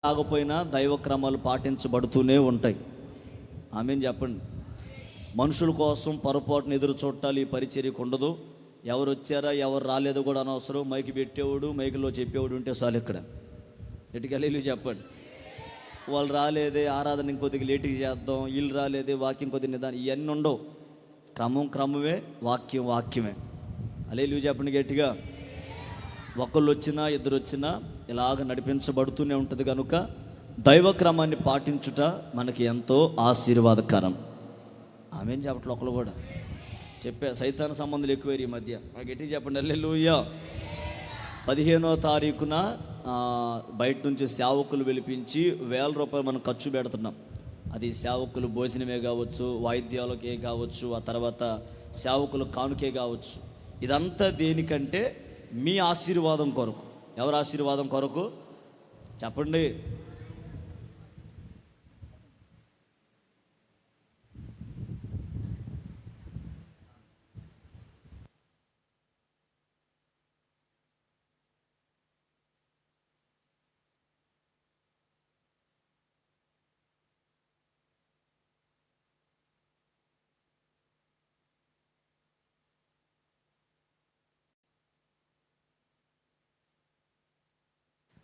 కాకపోయినా దైవ క్రమాలు పాటించబడుతూనే ఉంటాయి. ఆమేన్ చెప్పండి. మనుషుల కోసం పొరపాటున ఎదురు చూడాలి, ఈ పరిచర్యకు ఉండదు. ఎవరు వచ్చారా ఎవరు రాలేదో కూడా అనవసరం. మైకి పెట్టేవాడు మైకులో చెప్పేవాడు ఉంటే చాలు. ఇక్కడ ఎటుకెళ్ళి చెప్పండి. వాళ్ళు రాలేదే, ఆరాధన ఇంకొద్దిగా లేటుగా చేద్దాం, వీళ్ళు రాలేదే, వాక్యం కొద్దిగా నిదానం, ఇవన్నీ ఉండవు. క్రమమే, వాక్యమే. హల్లెలూయా చెప్పండి గట్టిగా. ఒకళ్ళు వచ్చినా ఇద్దరు వచ్చినా ఇలాగ నడిపించబడుతూనే ఉంటుంది. కనుక దైవ క్రమాన్ని పాటించుట మనకి ఎంతో ఆశీర్వాదకరం. ఆమేన్ చెప్పట్లు ఒకళ్ళు కూడా చెప్పే సైతాన సంబంధాలు ఎక్కువయ్యారు ఈ మధ్య. గట్టిగా చెప్పండి హల్లెలూయా. 15వ తారీఖున బయట నుంచి సేవకులు పిలిపించి ₹1000 మనం ఖర్చు పెడుతున్నాం. అది సేవకులు భోజనమే కావచ్చు, వాయిద్యాలకే కావచ్చు, ఆ తర్వాత సేవకులు కానుకే కావచ్చు. ఇదంతా దేనికంటే మీ ఆశీర్వాదం కొరకు. ఎవరి ఆశీర్వాదం కొరకు చెప్పండి.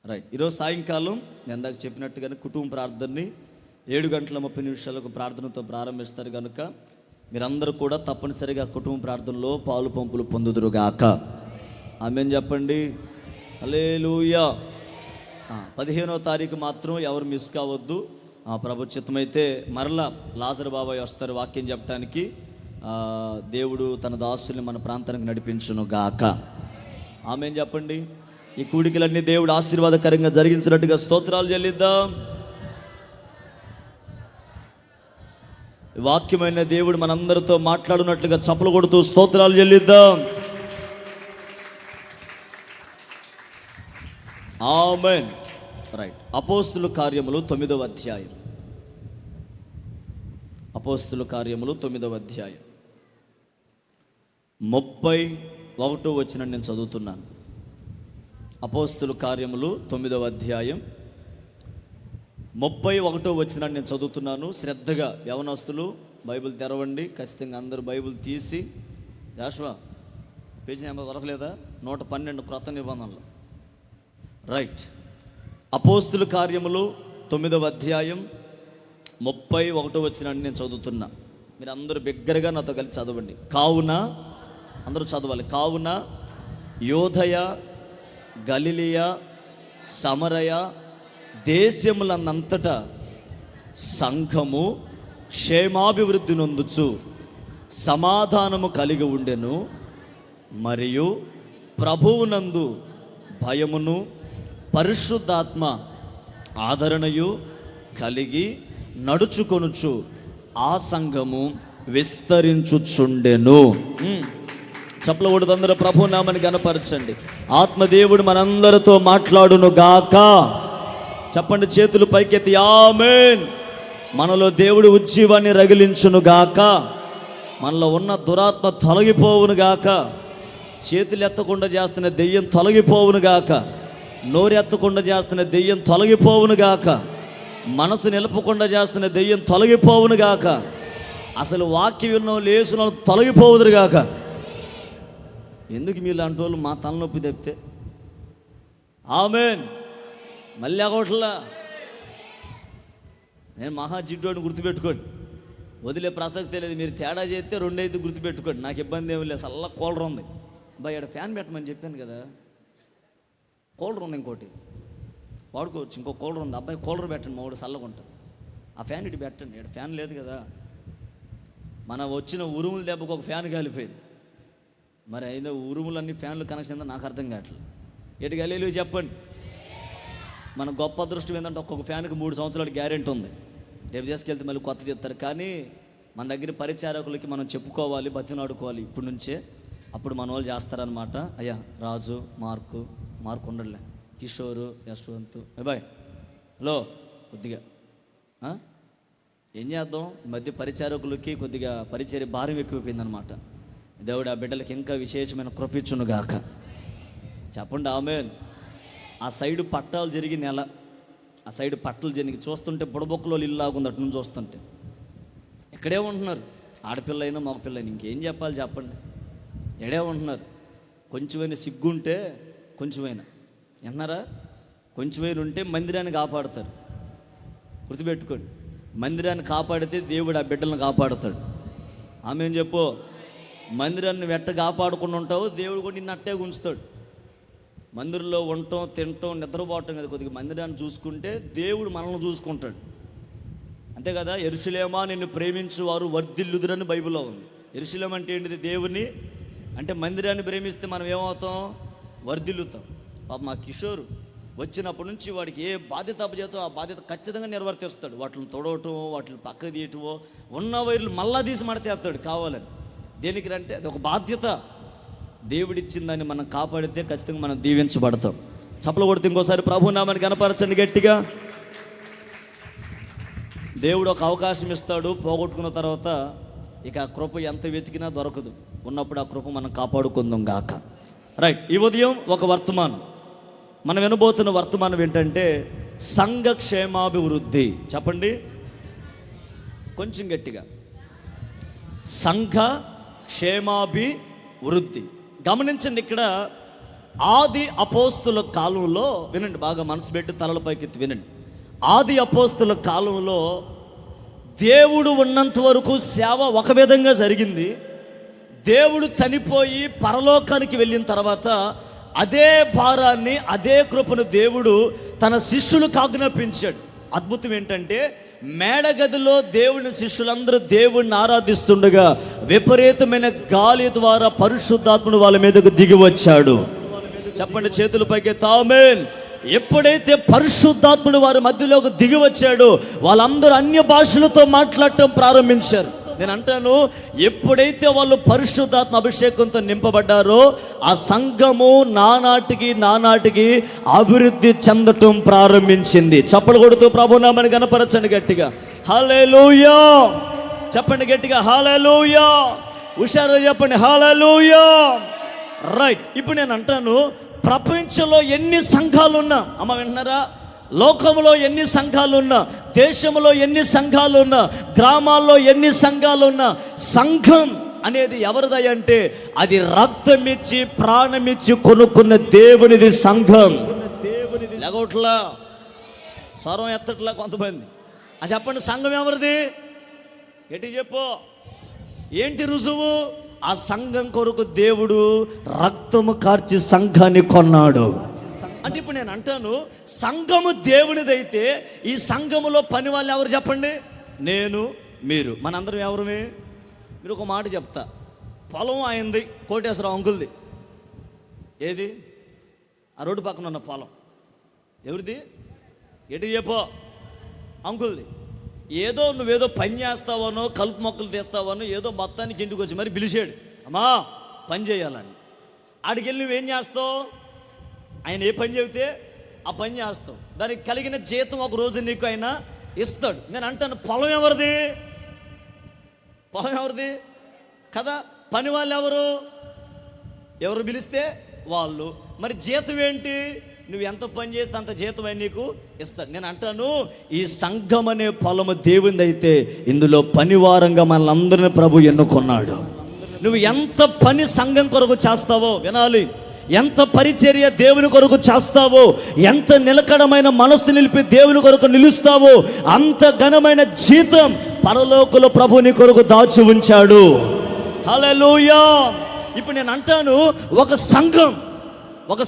రైట్. ఈరోజు సాయంకాలం నేను ఇందాక చెప్పినట్టుగానే కుటుంబ ప్రార్థనని 7:30 ప్రార్థనతో ప్రారంభిస్తారు. కనుక మీరందరూ కూడా తప్పనిసరిగా కుటుంబ ప్రార్థనలో పాలు పంపులు పొందుదురుగాక. ఆమేన్ చెప్పండి హల్లెలూయా. 15వ తారీఖు మాత్రం ఎవరు మిస్ కావద్దు. ప్రభు చిత్తమైతే మరలా లాజరు బాబాయ్ వస్తారు వాక్యం చెప్పడానికి. దేవుడు తన దాసుల్ని మన ప్రాంతానికి నడిపించును గాక. ఆమేన్ చెప్పండి. ఈ కూడికలన్నీ దేవుడు ఆశీర్వాదకరంగా జరిగించినట్టుగా స్తోత్రాలు చెల్లిద్దాం. వాక్యమైన దేవుడు మనందరితో మాట్లాడినట్లుగా చప్పలు కొడుతూ స్తోత్రాలు చెల్లిద్దాం. ఆమేన్. రైట్. అపోస్తుల కార్యములు 9వ అధ్యాయం. అపోస్తుల కార్యములు 9వ అధ్యాయం 31వ వచనం నేను చదువుతున్నాను. అపోస్తుల కార్యములు 9వ అధ్యాయం 31వ వచనం నేను చదువుతున్నాను. శ్రద్ధగా యవనస్తులు బైబిల్ తెరవండి. ఖచ్చితంగా అందరూ బైబిల్ తీసి జాషువా పేజీ నెంబర్ దొరకలేదా? 112 క్రొత్త నిబంధనలు. రైట్. అపోస్తుల కార్యములు 9వ అధ్యాయం 31వ వచనాన్ని నేను చదువుతున్నా. మీరు అందరూ బిగ్గరగా నాతో కలిసి చదవండి. కావున అందరూ చదవాలి. కావున యోదయ, గలిలియ, సమరయ దేశములన్నంతటా సంఘము క్షేమాభివృద్ధి నొందుచు సమాధానము కలిగి ఉండెను. మరియు ప్రభువునందు భయమును పరిశుద్ధాత్మ ఆదరణయు కలిగి నడుచుకొనుచు ఆ సంఘము విస్తరించుచుండెను. చప్పలు కొడుతూ అందరూ ప్రభు నామని గణపరచండి. ఆత్మదేవుడు మనందరితో మాట్లాడును గాక. చెప్పండి చేతులు పైకెత్తి ఆమేన్. మనలో దేవుడు ఉజ్జీవాన్ని రగిలించును గాక. మనలో ఉన్న దురాత్మ తొలగిపోవును గాక. చేతులు ఎత్తకుండా చేస్తున్న దెయ్యం తొలగిపోవును గాక. నోరెత్తకుండా చేస్తున్న దెయ్యం తొలగిపోవును గాక. మనసు నిలపకుండా చేస్తున్న దెయ్యం తొలగిపోవును గాక. అసలు వాక్యం విన్న లేచిన తొలగిపోవుదురు గాక. ఎందుకు మీరు లాంటి వాళ్ళు మా తలనొప్పి తప్పితే ఆమేన్. మళ్ళీ అగోట్లా నేను మహా జిడ్డోని గుర్తుపెట్టుకోండి. వదిలే ప్రసక్తే లేదు. మీరు తేడా చేస్తే 2 గుర్తుపెట్టుకోండి. నాకు ఇబ్బంది ఏమి లేదు. చల్ల కూలర్ ఉంది. అబ్బాయి ఇక్కడ ఫ్యాన్ పెట్టమని చెప్పాను కదా. కూలర్ ఉంది, ఇంకోటి వాడుకోవచ్చు. ఇంకో కూలర్ ఉంది. అబ్బాయి కూలర్ పెట్టండి, మా వాడు చల్లగా ఉంటుంది. ఆ ఫ్యాన్ ఇటు పెట్టండి. ఇక్కడ ఫ్యాన్ లేదు కదా. మన వచ్చిన ఉరుముల దెబ్బకు ఒక ఫ్యాన్ కాలిపోయింది. మరి అయినా ఉరుములన్నీ ఫ్యాన్లు కనెక్షన్ ఏందో నాకు అర్థం కావట్లేదు. ఎటు గలీలు చెప్పండి. మన గొప్ప అదృష్టం ఏంటంటే ఒక్కొక్క ఫ్యాన్కి 3 సంవత్సరాల గ్యారెంటీ ఉంది. రేపు తీసుకెళ్తే మళ్ళీ కొత్తది ఇస్తారు. కానీ మన దగ్గర పరిచారకులకి మనం చెప్పుకోవాలి, బతినాడుకోవాలి ఇప్పటి నుంచే. అప్పుడు మన వాళ్ళు చేస్తారనమాట. అయ్యా రాజు, మార్కు ఉండలే, కిషోరు, యశ్వంత్, బాయ్ హలో కొద్దిగా ఏం చేద్దాం. ఈ మధ్య పరిచారకులకి కొద్దిగా పరిచర్య భారం ఎక్కువైపోయిందనమాట. దేవుడు ఆ బిడ్డలకి ఇంకా విశేషమైన కృపించును గాక. చెప్పండి ఆమేన్. ఆ సైడు పట్టాలు జరిగి నెల ఆ సైడ్ పట్టలు జనికి చూస్తుంటే బుడబొక్కలో ఇల్లాగుంది అటు నుంచి చూస్తుంటే. ఇక్కడే ఉంటున్నారు, ఆడపిల్ల అయినా మగపిల్ల అయినా. ఇంకేం చెప్పాలి చెప్పండి, ఎడే ఉంటున్నారు. కొంచెమైనా సిగ్గుంటే, కొంచెమైనా విన్నారా, కొంచెమైనా ఉంటే మందిరాన్ని కాపాడుతారు. గుర్తుపెట్టుకోండి, మందిరాన్ని కాపాడితే దేవుడు ఆ బిడ్డలను కాపాడుతాడు. ఆమె చెప్పు, మందిరాన్ని వెట్ట కాపాడుకుని ఉంటావు, దేవుడు కూడా నిన్ను అట్టే ఉంచుతాడు. మందిరంలో ఉండటం, తినటం, నిద్రపోవటం కదా, కొద్దిగా మందిరాన్ని చూసుకుంటే దేవుడు మనల్ని చూసుకుంటాడు. అంతే కదా. యెరూషలేమా నిన్ను ప్రేమించు వారు వర్ధిల్లుదురని బైబిల్లో ఉంది. యెరూషలేం అంటే ఏంటిది? దేవుని. అంటే మందిరాన్ని ప్రేమిస్తే మనం ఏమవుతాం? వర్ధిల్లుతాం. పాప మా కిషోర్ వచ్చినప్పటి నుంచి వాడికి ఏ బాధ్యత అప్పచేతో ఆ బాధ్యత ఖచ్చితంగా నిర్వర్తిస్తాడు. వాటిని తొడవటమో, వాటిని పక్కకు తీయటమో, ఉన్న వైర్లు మళ్ళా తీసి మడతేస్తాడు కావాలని. దేనికి అంటే అది ఒక బాధ్యత. దేవుడిచ్చిందని మనం కాపాడితే ఖచ్చితంగా మనం దీవించబడతాం. చప్పలు కొడితే ఇంకోసారి ప్రభునామాన్ని కనపరచండి గట్టిగా. దేవుడు ఒక అవకాశం ఇస్తాడు, పోగొట్టుకున్న తర్వాత ఇక ఆ కృప ఎంత వెతికినా దొరకదు. ఉన్నప్పుడు ఆ కృప మనం కాపాడుకుందాం గాక. రైట్. ఈ ఉదయం ఒక వర్తమానం, మనం వినబోతున్న వర్తమానం ఏంటంటే సంఘ క్షేమాభివృద్ధి. చెప్పండి కొంచెం గట్టిగా, సంఘ క్షేమాభివృద్ధి. గమనించండి, ఇక్కడ ఆది అపోస్తుల కాలంలో, వినండి బాగా మనసు పెట్టి తలల పైకెత్తి వినండి. ఆది అపోస్తుల కాలంలో దేవుడు ఉన్నంత వరకు సేవ ఒక విధంగా జరిగింది. దేవుడు చనిపోయి పరలోకానికి వెళ్ళిన తర్వాత అదే భారాన్ని, అదే కృపను దేవుడు తన శిష్యులకు ఆజ్ఞాపించాడు. అద్భుతం ఏంటంటే మేడగదిలో దేవుని శిష్యులందరూ దేవుణ్ణి ఆరాధిస్తుండగా విపరీతమైన గాలి ద్వారా పరిశుద్ధాత్ముడు వాళ్ళ మీదకు దిగి వచ్చాడు. చెప్పండి చేతుల పైకి ఆమేన్. ఎప్పుడైతే పరిశుద్ధాత్ముడు వారి మధ్యలోకి దిగి వచ్చాడో వాళ్ళందరూ అన్య భాషలతో మాట్లాడటం ప్రారంభించారు. నేను అంటాను, ఎప్పుడైతే వాళ్ళు పరిశుద్ధాత్మ అభిషేకంతో నింపబడ్డారో ఆ సంఘము నానాటికి అభివృద్ధి చెందటం ప్రారంభించింది. చప్పలు కొడుతూ ప్రభునామాన్ని గణపరచండి గట్టిగా. హల్లెలూయా చెప్పండి గట్టిగా, హల్లెలూయా. హుషారుగా చెప్పండి, హల్లెలూయా. రైట్. ఇప్పుడు నేను అంటాను, ప్రపంచంలో ఎన్ని సంఘాలు ఉన్నా, అమ్మ వింటున్నారా, లోకంలో ఎన్ని సంఘాలు ఉన్నా, దేశంలో ఎన్ని సంఘాలు ఉన్నా, గ్రామాల్లో ఎన్ని సంఘాలు ఉన్నా, సంఘం అనేది ఎవరిది అంటే అది రక్తమిచ్చి ప్రాణమిచ్చి కొనుక్కున్న దేవునిది సంఘం. దేవునిది లేగోట్లా, స్వరం ఎత్తట్లా కొంతమంది. అది చెప్పండి, సంఘం ఎవరిది? ఎట్టి చెప్పు, ఏంటి రుజువు? ఆ సంఘం కొరకు దేవుడు రక్తము కార్చి సంఘాన్ని కొన్నాడు. అంటే ఇప్పుడు నేను అంటాను, సంఘము దేవునిదైతే ఈ సంఘములో పని వాళ్ళు ఎవరు చెప్పండి? నేను, మీరు, మనందరం ఎవరమే? మీరు ఒక మాట చెప్తా, పొలం అయింది కోటేశ్వరరావు అంకుల్ది. ఏది? ఆ రోడ్డు పక్కన ఉన్న పొలం ఎవరిది? ఎటు చెప్పో, అంకుల్ది. ఏదో నువ్వేదో పని చేస్తావనో, కలుపు మొక్కలు తీస్తావనో, ఏదో మొత్తానికి ఇంటికి వచ్చి మరి పిలిచాడు, అమ్మా పని చేయాలని. ఆడికి వెళ్ళి నువ్వేం చేస్తావు? ఆయన ఏ పని చెబితే ఆ పని చేస్తావు. దానికి కలిగిన జీతం ఒక రోజు నీకు ఆయన ఇస్తాడు. నేను అంటాను, పొలం ఎవరిది? పొలం ఎవరిది కదా. పని వాళ్ళు ఎవరు పిలిస్తే వాళ్ళు. మరి జీతం ఏంటి? నువ్వు ఎంత పని చేస్తే అంత జీతం అని నీకు ఇస్తాడు. నేను అంటాను, ఈ సంఘం అనే పొలము దేవునిది అయితే ఇందులో పనివారంగా మనల్ని ప్రభు ఎన్నుకున్నాడు. నువ్వు ఎంత పని సంఘం కొరకు చేస్తావో వినాలి. ఎంత పరిచర్య దేవుని కొరకు చేస్తావో, ఎంత నిలకడమైన మనస్సు నిలిపి దేవుని కొరకు నిలుస్తావో, అంత ఘనమైన జీతం పరలోకంలో ప్రభుని కొరకు దాచి ఉంచాడు. హల్లెలూయా. ఇప్పుడు నేను అంటాను, ఒక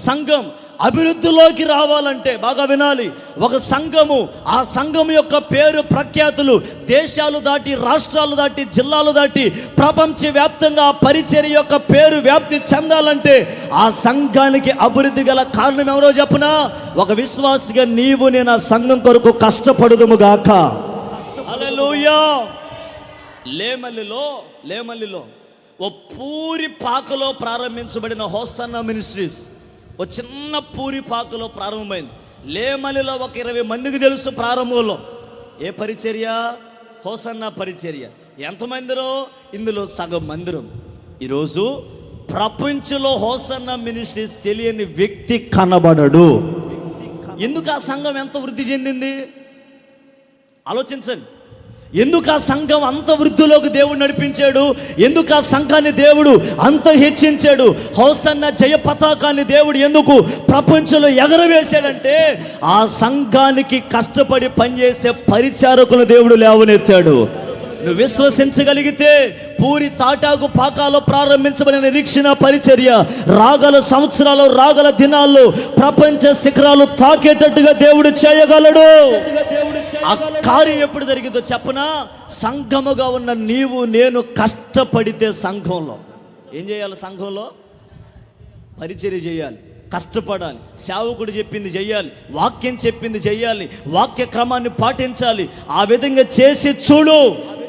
సంఘం అభివృద్ధిలోకి రావాలంటే బాగా వినాలి. ఒక సంఘము, ఆ సంఘం యొక్క పేరు ప్రఖ్యాతులు దేశాలు దాటి, రాష్ట్రాలు దాటి, జిల్లాలు దాటి ప్రపంచవ్యాప్తంగా ఆ పరిచర్య యొక్క పేరు వ్యాప్తి చెందాలంటే ఆ సంఘానికి అభివృద్ధి గల కారణం ఎవరో చెప్పునా? ఒక విశ్వాసిగా నీవు నేను ఆ సంఘం కొరకు కష్టపడుదుము గాక. హల్లెలూయా. లేమల్లిలో ఓ పూరి పాకలో ప్రారంభించబడిన హోసన్నా మినిస్ట్రీస్ ఓ చిన్న పూరి పాకలో ప్రారంభమైంది. లేమలిలో ఒక 20 మందికి తెలుసు ప్రారంభంలో. ఏ పరిచర్య? హోసన్నా పరిచర్య. ఎంతమందిరో? ఇందులో సగం మందిరం. ఈరోజు ప్రపంచంలో హోసన్నా మినిస్ట్రీస్ తెలియని వ్యక్తి కనబడడు. ఎందుకు ఆ సంఘం ఎంత వృద్ధి చెందింది ఆలోచించండి. ఎందుకు ఆ సంఘం అంత వృద్ధిలోకి దేవుడు నడిపించాడు? ఎందుకు ఆ సంఘాన్ని దేవుడు అంత హెచ్చించాడు? హోసన్న జయ పతాకాన్ని దేవుడు ఎందుకు ప్రపంచంలో ఎగరవేశాడంటే ఆ సంఘానికి కష్టపడి పనిచేసే పరిచారకులు దేవుడు లేవనెత్తాడు. నువ్వు విశ్వసించగలిగితే పూరి తాటాకు పాకాలో ప్రారంభించబడిన నిరీక్షణ పరిచర్య రాగల సంవత్సరాలు, రాగల దినాల్లో ప్రపంచ శిఖరాలు తాకేటట్టుగా దేవుడు చేయగలడు. ఆ కార్యం ఎప్పుడు జరిగిందో చెప్పనా? సంఘముగా ఉన్న నీవు నేను కష్టపడితే సంఘంలో ఏం చేయాలి? సంఘంలో పరిచర్య చేయాలి, కష్టపడాలి, సేవకుడు చెప్పింది చెయ్యాలి, వాక్యం చెప్పింది చెయ్యాలి, వాక్య క్రమాన్ని పాటించాలి. ఆ విధంగా చేసి చూడు,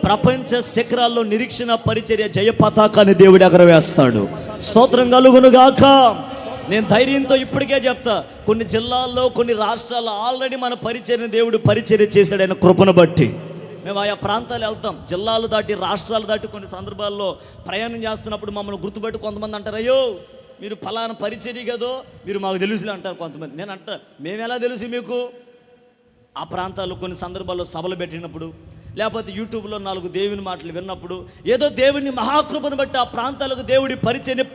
ప్రపంచ శిఖరాల్లో నిరీక్షణ పరిచర్య జయ పతాకాన్ని దేవుడు ఎగరవేస్తాడు. స్తోత్రం కలుగును గాక. నేను ధైర్యంతో ఇప్పటికే చెప్తా, కొన్ని జిల్లాల్లో, కొన్ని రాష్ట్రాల్లో ఆల్రెడీ మన పరిచర్యను దేవుడు పరిచర్య చేశాడు ఆయన కృపను బట్టి. మేము ఆయా ప్రాంతాలు వెళ్తాం, జిల్లాలు దాటి, రాష్ట్రాలు దాటి. కొన్ని సందర్భాల్లో ప్రయాణం చేస్తున్నప్పుడు మమ్మల్ని గుర్తుపెట్టి కొంతమంది అంటారు, అయ్యో మీరు ఫలానా పరిచర్య కదో, మీరు మాకు తెలుసులే అంటారు కొంతమంది. నేను అంటా, మేము ఎలా తెలుసు మీకు? ఆ ప్రాంతాల్లో కొన్ని సందర్భాల్లో సభలు పెట్టినప్పుడు, లేకపోతే యూట్యూబ్లో 4 దేవుని మాటలు విన్నప్పుడు, ఏదో దేవుని మహాకృపను బట్టి ఆ ప్రాంతాలకు దేవుడి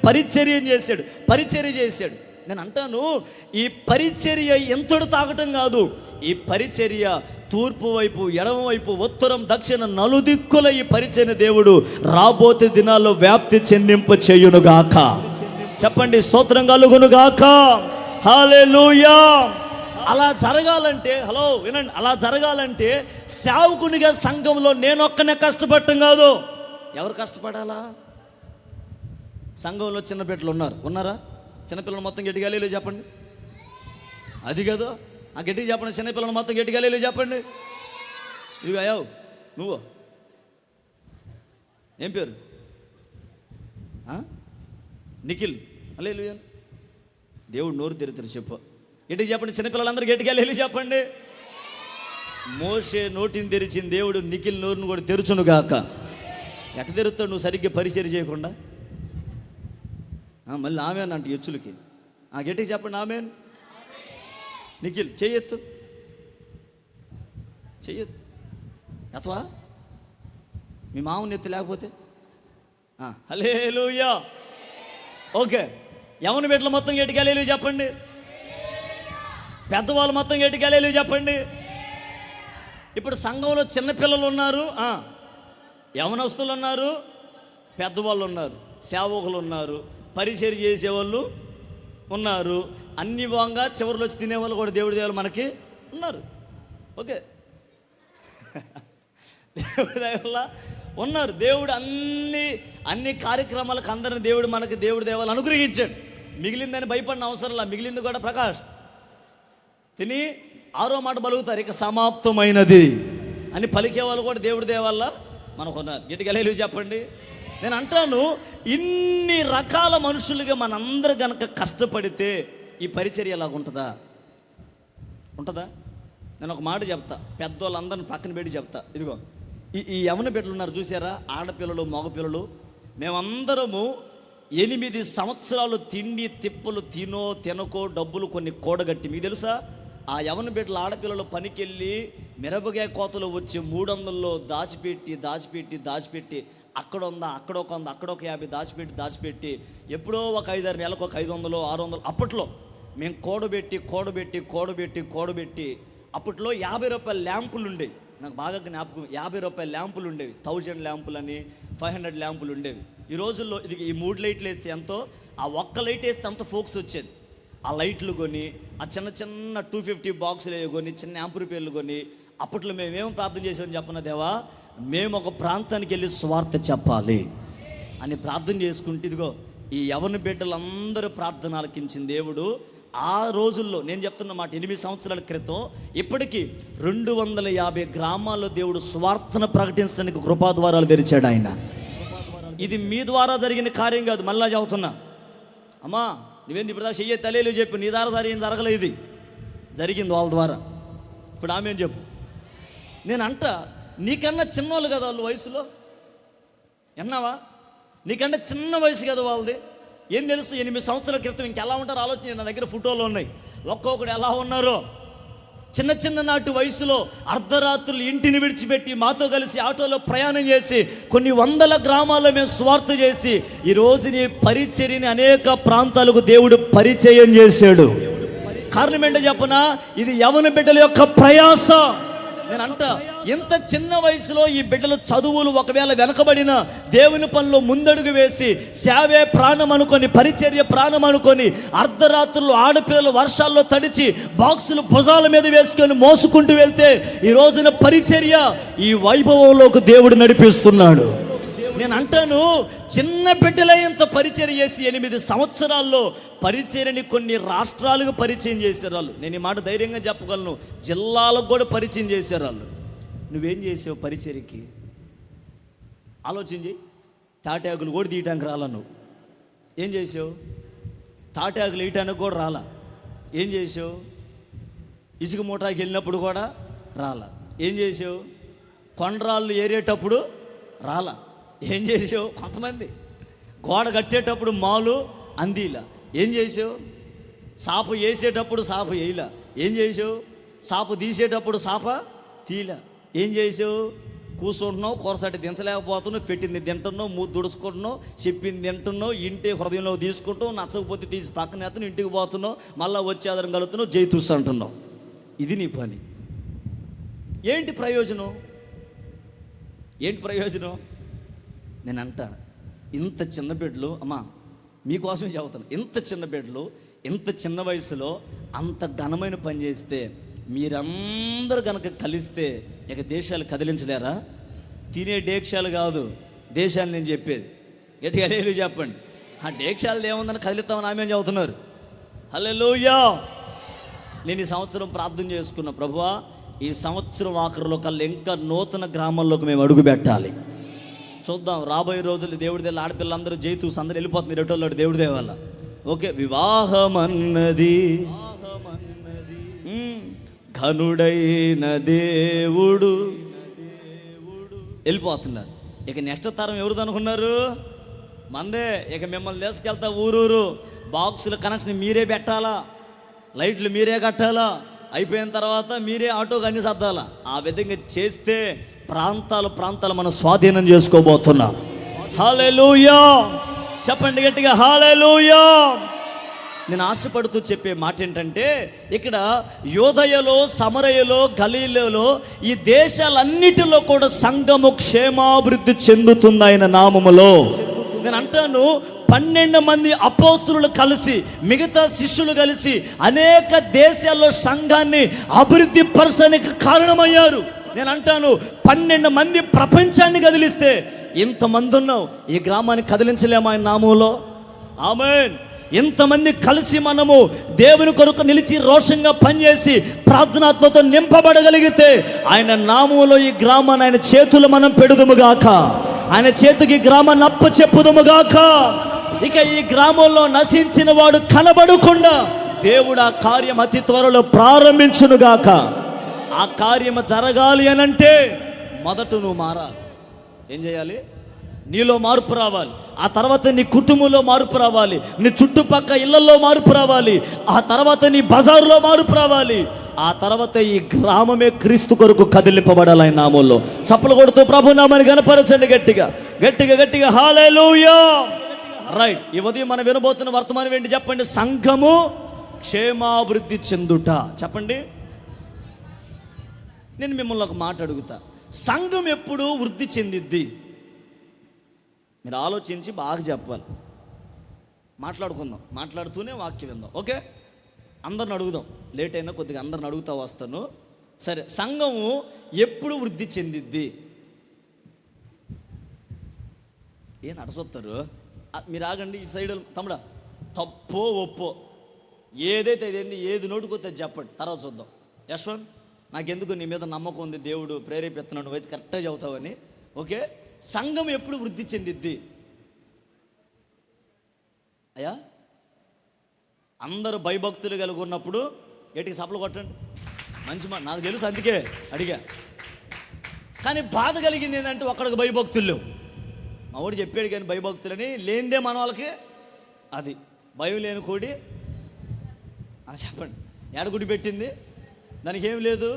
పరిచర్య చేశాడు. నేను అంటాను, ఈ పరిచర్య ఎంతడు తాగటం కాదు, ఈ పరిచర్య తూర్పు వైపు, ఎడమ వైపు, ఉత్తరం, దక్షిణ నలుదిక్కుల ఈ పరిచర్య దేవుడు రాబోతే దినాల్లో వ్యాప్తి చెందింప చేయునుగాక. చెప్పండి, స్తోత్రం కలుగునుగాక. హల్లెలూయా. అలా జరగాలంటే, హలో వినండి, అలా జరగాలంటే సేవకునిగా సంఘంలో నేనొక్కనే కష్టపడటం కాదు. ఎవరు కష్టపడాలా? సంఘంలో చిన్న బిడ్డలు ఉన్నారా? చిన్నపిల్లలు మొత్తం గట్టిగా లేలు చెప్పండి. అది కాదు, ఆ గట్టిగా చెప్పండి. చిన్నపిల్లలు మొత్తం గట్టిగా లేలు చెప్పండి. ఇవి అయ్యావు నువ్వు ఏం పేరు? నిఖిల్. హల్లెలూయా. దేవుడు నోరు తెరుతారు చెప్పు. గట్టిగా చెప్పండి. చిన్నపిల్లలందరూ గట్టిగా లేలు చెప్పండి. మోషే నోటిని తెరిచిన దేవుడు నిఖిల్ నోరును కూడా తెరుచును గాక. ఎట్ట తెరుస్తాడు నువ్వు సరిగ్గా పరిచర్య చేయకుండా? మళ్ళీ ఆమెన్ అంటే ఎచ్చులకి. గట్టిగా చెప్పండి ఆమెన్. నిఖిల్ చెయ్యొత్తు అథవా మీ మామూలు ఎత్తు లేకపోతే హల్లెలూయా. ఓకే, యవన బిడ్డలు మొత్తం గట్టిగా హల్లెలూయా చెప్పండి. పెద్దవాళ్ళు మొత్తం గట్టిగా హల్లెలూయా చెప్పండి. ఇప్పుడు సంఘంలో చిన్నపిల్లలు ఉన్నారు, యవనస్తులు ఉన్నారు, పెద్దవాళ్ళు ఉన్నారు, సేవకులు ఉన్నారు, పరిచర్య చేసేవాళ్ళు ఉన్నారు, అన్ని భాగంగా చివరిలో వచ్చి తినేవాళ్ళు కూడా దేవుడి దేవుళ్ళు మనకి ఉన్నారు. ఓకే, దేవుడి దేవుళ్ళ ఉన్నారు. దేవుడు అన్ని కార్యక్రమాలకు అందరిని దేవుడు మనకి దేవుడి దేవాలు అనుగ్రహించాడు. మిగిలిందని భయపడిన అవసరంలా. మిగిలింది కూడా ప్రకాష్ తిని 6వ మాట పలుకుతారు, ఇక సమాప్తమైనది అని పలికే వాళ్ళు కూడా దేవుడి దేవాళ్ళ మనకున్నారు. గట్టిగా హల్లెలూయా చెప్పండి. నేను అంటాను, ఇన్ని రకాల మనుషులుగా మనందరూ గనక కష్టపడితే ఈ పరిచర్య ఎలాగ ఉంటుందా? నేను ఒక మాట చెప్తా, పెద్దవాళ్ళందరిని పక్కన పెట్టి చెప్తా. ఇదిగో ఈ యవన బిడ్డలు ఉన్నారు చూసారా, ఆడపిల్లలు, మగపిల్లలు, మేమందరము 8 సంవత్సరాలు తిండి తిప్పలు తినకో డబ్బులు కొన్ని కూడగట్టి, మీకు తెలుసా, ఆ యవన బిడ్డలు ఆడపిల్లలు పనికెళ్ళి మిరపకాయ కోతలు వచ్చి 300లో దాచిపెట్టి అక్కడ ఉందా, అక్కడ ఒక 100, అక్కడ ఒక 50 దాచిపెట్టి ఎప్పుడో ఒక 5-6 నెలలకు ఒక 500, 600. అప్పట్లో మేము కూడబెట్టి అప్పట్లో 50 రూపాయల ల్యాంపులు ఉండేవి. నాకు బాగా జ్ఞాపకం, 50 రూపాయల ల్యాంపులు ఉండేవి. 1000 ల్యాంపులని, 500 ల్యాంపులు ఉండేవి. ఈ రోజుల్లో ఇది ఈ 3 లైట్లు వేస్తే ఎంతో, ఆ ఒక్క లైట్ వేస్తే అంత ఫోక్స్ వచ్చేది. ఆ లైట్లు కొని, ఆ చిన్న 250 బాక్సులు కొని, చిన్న యాంపురి పేర్లు కొని, అప్పట్లో మేమేమో ప్రార్థన చేసామని చెప్పిన, దేవా మేము ఒక ప్రాంతానికి వెళ్ళి స్వార్థ చెప్పాలి అని ప్రార్థన చేసుకుంటే, ఇదిగో ఈ యవన బిడ్డలందరూ ప్రార్థన ఆలకించిన దేవుడు ఆ రోజుల్లో, నేను చెప్తున్న మాట 8 సంవత్సరాల క్రితం, ఇప్పటికీ 250 గ్రామాల్లో దేవుడు స్వార్థను ప్రకటించడానికి కృపాద్వారాలు తెరిచాడు ఆయన. ఇది మీ ద్వారా జరిగిన కార్యం కాదు. మళ్ళా చెబుతున్నా, అమ్మా నువ్వేంది ఇప్పుడు దాకా చెయ్యి తలేలు చెప్పు, నీ ద్వారా సరి ఏం జరగలేదు, ఇది జరిగింది వాళ్ళ ద్వారా. ఇప్పుడు ఆమె చెప్పు. నేను అంట, నీకన్నా చిన్నవాళ్ళు కదా వాళ్ళు వయసులో, ఎన్నావా, నీకంటే చిన్న వయసు కదా వాళ్ళది. ఏం తెలుసు 8 సంవత్సరాల క్రితం ఇంకెలా ఉంటారో ఆలోచన. నా దగ్గర ఫోటోలు ఉన్నాయి, ఒక్కొక్కడు ఎలా ఉన్నారో. చిన్న చిన్ననాటి వయసులో అర్ధరాత్రులు ఇంటిని విడిచిపెట్టి మాతో కలిసి ఆటోలో ప్రయాణం చేసి కొన్ని వందల గ్రామాల్లో మేము స్వార్థ చేసి ఈరోజు నీ పరిచర్యని అనేక ప్రాంతాలకు దేవుడు పరిచయం చేశాడు. కారణం ఏంటో చెప్పనా, ఇది యవన బిడ్డల యొక్క ప్రయాస. నేను అంట, ఇంత చిన్న వయసులో ఈ బిడ్డలు చదువులు ఒకవేళ వెనకబడిన దేవుని పనిలో ముందడుగు వేసి సేవే ప్రాణం అనుకొని, పరిచర్య ప్రాణం అనుకొని, అర్ధరాత్రులు ఆడపిల్లలు వర్షాల్లో తడిచి బాక్సులు భుజాల మీద వేసుకొని మోసుకుంటూ వెళ్తే ఈ రోజున పరిచర్య ఈ వైభవంలోకి దేవుడు నడిపిస్తున్నాడు. నేను అంటాను, చిన్న బిడ్డలే ఇంత పరిచర్య చేసి 8 సంవత్సరాల్లో పరిచర్యని కొన్ని రాష్ట్రాలకు పరిచయం చేశారు వాళ్ళు. నేను ఈ మాట ధైర్యంగా చెప్పగలను, జిల్లాలకు కూడా పరిచయం చేశారు వాళ్ళు. నువ్వేం చేసావు పరిచర్యకి? ఆలోచించి. తాటాకులు కూడా తీయటానికి రాలా నువ్వు. ఏం చేసావు? తాటాకులు వేయటానికి కూడా రాలా. ఏం చేసావు? ఇసుక మూటాకి వెళ్ళినప్పుడు కూడా రాలా. ఏం చేసావు? కొండరాళ్ళు ఏరేటప్పుడు రాలా. ఏం చేసావు? కొంతమంది గోడ కట్టేటప్పుడు మాలు అందిలా. ఏం చేసావు? సాప వేసేటప్పుడు సాప వేయలా. ఏం చేసావు? సాప తీసేటప్పుడు సాప తీలా. ఏం చేసావు? కూర్చుంటున్నావు, కూరసాటి దించలేకపోతున్నావు, పెట్టింది తింటున్నావు, మూడు దుడుచుకుంటున్నావు, చెప్పింది తింటున్నావు, ఇంటి హృదయంలో తీసుకుంటావు, నచ్చకపోతే తీసి పక్కన ఎత్తున్నావు, ఇంటికి పోతున్నావు, మళ్ళీ వచ్చే ఆధారం కలుగుతున్నావు, జైతూస్ అంటున్నావు. ఇది నీ పని. ఏంటి ప్రయోజనం? ఏంటి ప్రయోజనం? నేనంట, ఇంత చిన్న బిడ్డలు, అమ్మా మీకోసమే చెబుతాను, ఇంత చిన్న బిడ్డలు ఇంత చిన్న వయసులో అంత ఘనమైన పని చేస్తే మీరందరూ కనుక కలిస్తే ఇక దేశాలు కదిలించలేరా? తినే డేక్షాలు కాదు దేశాలు నేను చెప్పేది. గట్టిగా హల్లెలూయా చెప్పండి. ఆ డేక్షాలు ఏముందని కదిలిస్తామని ఆమె చెబుతున్నారు. హల్లెలూయా. నేను ఈ సంవత్సరం ప్రార్థన చేసుకున్న, ప్రభువా ఈ సంవత్సరం ఆఖరిలో కల్లా ఇంకా నూతన గ్రామాల్లోకి మేము అడుగు పెట్టాలి. చూద్దాం, రాబోయే రోజులు దేవుడి దగ్గర ఆడపిల్లలందరూ జైతూస్ అందరూ వెళ్ళిపోతుంది రెటోళ్ళు దేవుడి దేవ వల్ల. ఓకే, వివాహం అన్నది ఘనుడైన దేవుడు వెళ్ళిపోతున్నారు. ఇక నెక్స్ట్ తరం ఎవరిది అనుకున్నారు? మందే. ఇక మిమ్మల్ని తీసుకెళ్తా ఊరూరు, బాక్సుల కనెక్షన్ మీరే పెట్టాలా, లైట్లు మీరే కట్టాలా, అయిపోయిన తర్వాత మీరే ఆటోకి అన్ని సర్దాలా. ఆ విధంగా చేస్తే ప్రాంతాలు మనం స్వాధీనం చేసుకోబోతున్నాం. హల్లెలూయా చెప్పండి గట్టిగా, హల్లెలూయా. నేను ఆశపడుతూ చెప్పే మాట ఏంటంటే, ఇక్కడ యోదయలో, సమరయలో, గలీలలో, ఈ దేశాలన్నిటిలో కూడా సంఘము క్షేమాభివృద్ధి చెందుతుంది ఆయన నామములో. నేను అంటాను, 12 మంది అపోస్తులు కలిసి, మిగతా శిష్యులు కలిసి అనేక దేశాల్లో సంఘాన్ని అభివృద్ధి పరచడానికి కారణమయ్యారు. నేను అంటాను, 12 మంది ప్రపంచాన్ని కదిలిస్తే ఇంతమంది ఉన్నావు, ఈ గ్రామాన్ని కదిలించలేము ఆయన నామంలో. ఆమేన్. ఇంతమంది కలిసి మనము దేవుని కొరకు నిలిచి రోషంగా పనిచేసి ప్రార్థనాత్మతో నింపబడగలిగితే ఆయన నామంలో ఈ గ్రామాన్ని ఆయన చేతులు మనం పెడుదుముగాక, ఆయన చేతికి గ్రామాన్ని అప్పచెప్పుదుముగాక. ఇక ఈ గ్రామంలో నశించిన వాడు కనబడకుండా దేవుడు ఆ కార్యం అతి త్వరలో ప్రారంభించునుగాక. ఆ కార్యం జరగాలి అనంటే మొదట నువ్వు మారాలి. ఏం చేయాలి? నీలో మార్పు రావాలి. ఆ తర్వాత నీ కుటుంబంలో మార్పు రావాలి, నీ చుట్టుపక్క ఇళ్లలో మార్పు రావాలి, ఆ తర్వాత నీ బజారులో మార్పు రావాలి, ఆ తర్వాత ఈ గ్రామమే క్రీస్తు కొరకు కదిలింపబడాలి ఆయన నామంలో. చప్పలు కొడుతూ ప్రభు నామాన్ని గణపరచండి గట్టిగా గట్టిగా గట్టిగా. హల్లెలూయా. రైట్. ఈ ఉదయం మనం వినబోతున్న వర్తమానం ఏంటి చెప్పండి? సంఘము క్షేమాభివృద్ధి చెందుట. చెప్పండి. నేను మిమ్మల్ని ఒక మాట అడుగుతా, సంఘం ఎప్పుడు వృద్ధి చెందిద్ది? మీరు ఆలోచించి బాగా చెప్పాలి. మాట్లాడుకుందాం, మాట్లాడుతూనే వాక్యం విందాం. ఓకే, అందరిని అడుగుదాం. లేట్ అయినా కొద్దిగా అందరిని అడుగుతా వస్తాను. సరే, సంఘము ఎప్పుడు వృద్ధి చెందిద్ది? ఏం అడసొస్తారు మీరు? ఆగండి, ఇటు సైడ్ తమ్ముడా, తప్పో ఒప్పో ఏదైతే ఇదేంది, ఏది నోటుకొస్తే చెప్పండి, తర్వాత చూద్దాం. యశ్వంత్, నాకెందుకు నీ మీద నమ్మకం ఉంది, దేవుడు ప్రేరేపిస్తున్నాడు, నువ్వైతే కరెక్ట్గా చెబుతావని. ఓకే, సంఘం ఎప్పుడు వృద్ధి చెందిద్ది? అయ్యా, అందరూ భయభక్తులు కలిగి ఉన్నప్పుడు గట్టిగా సపలు కొట్టండి. మంచి మాట, నాకు తెలుసు, అందుకే అడిగా. కానీ బాధ కలిగింది ఏంటంటే ఒక్కడికి భయభక్తులు. మా వాడు చెప్పాడు కానీ భయభక్తులని లేనిదే మన వాళ్ళకి అది భయం లేని కోడి. చెప్పండి, ఏడగుడి పెట్టింది? దానికి ఏం లేదు.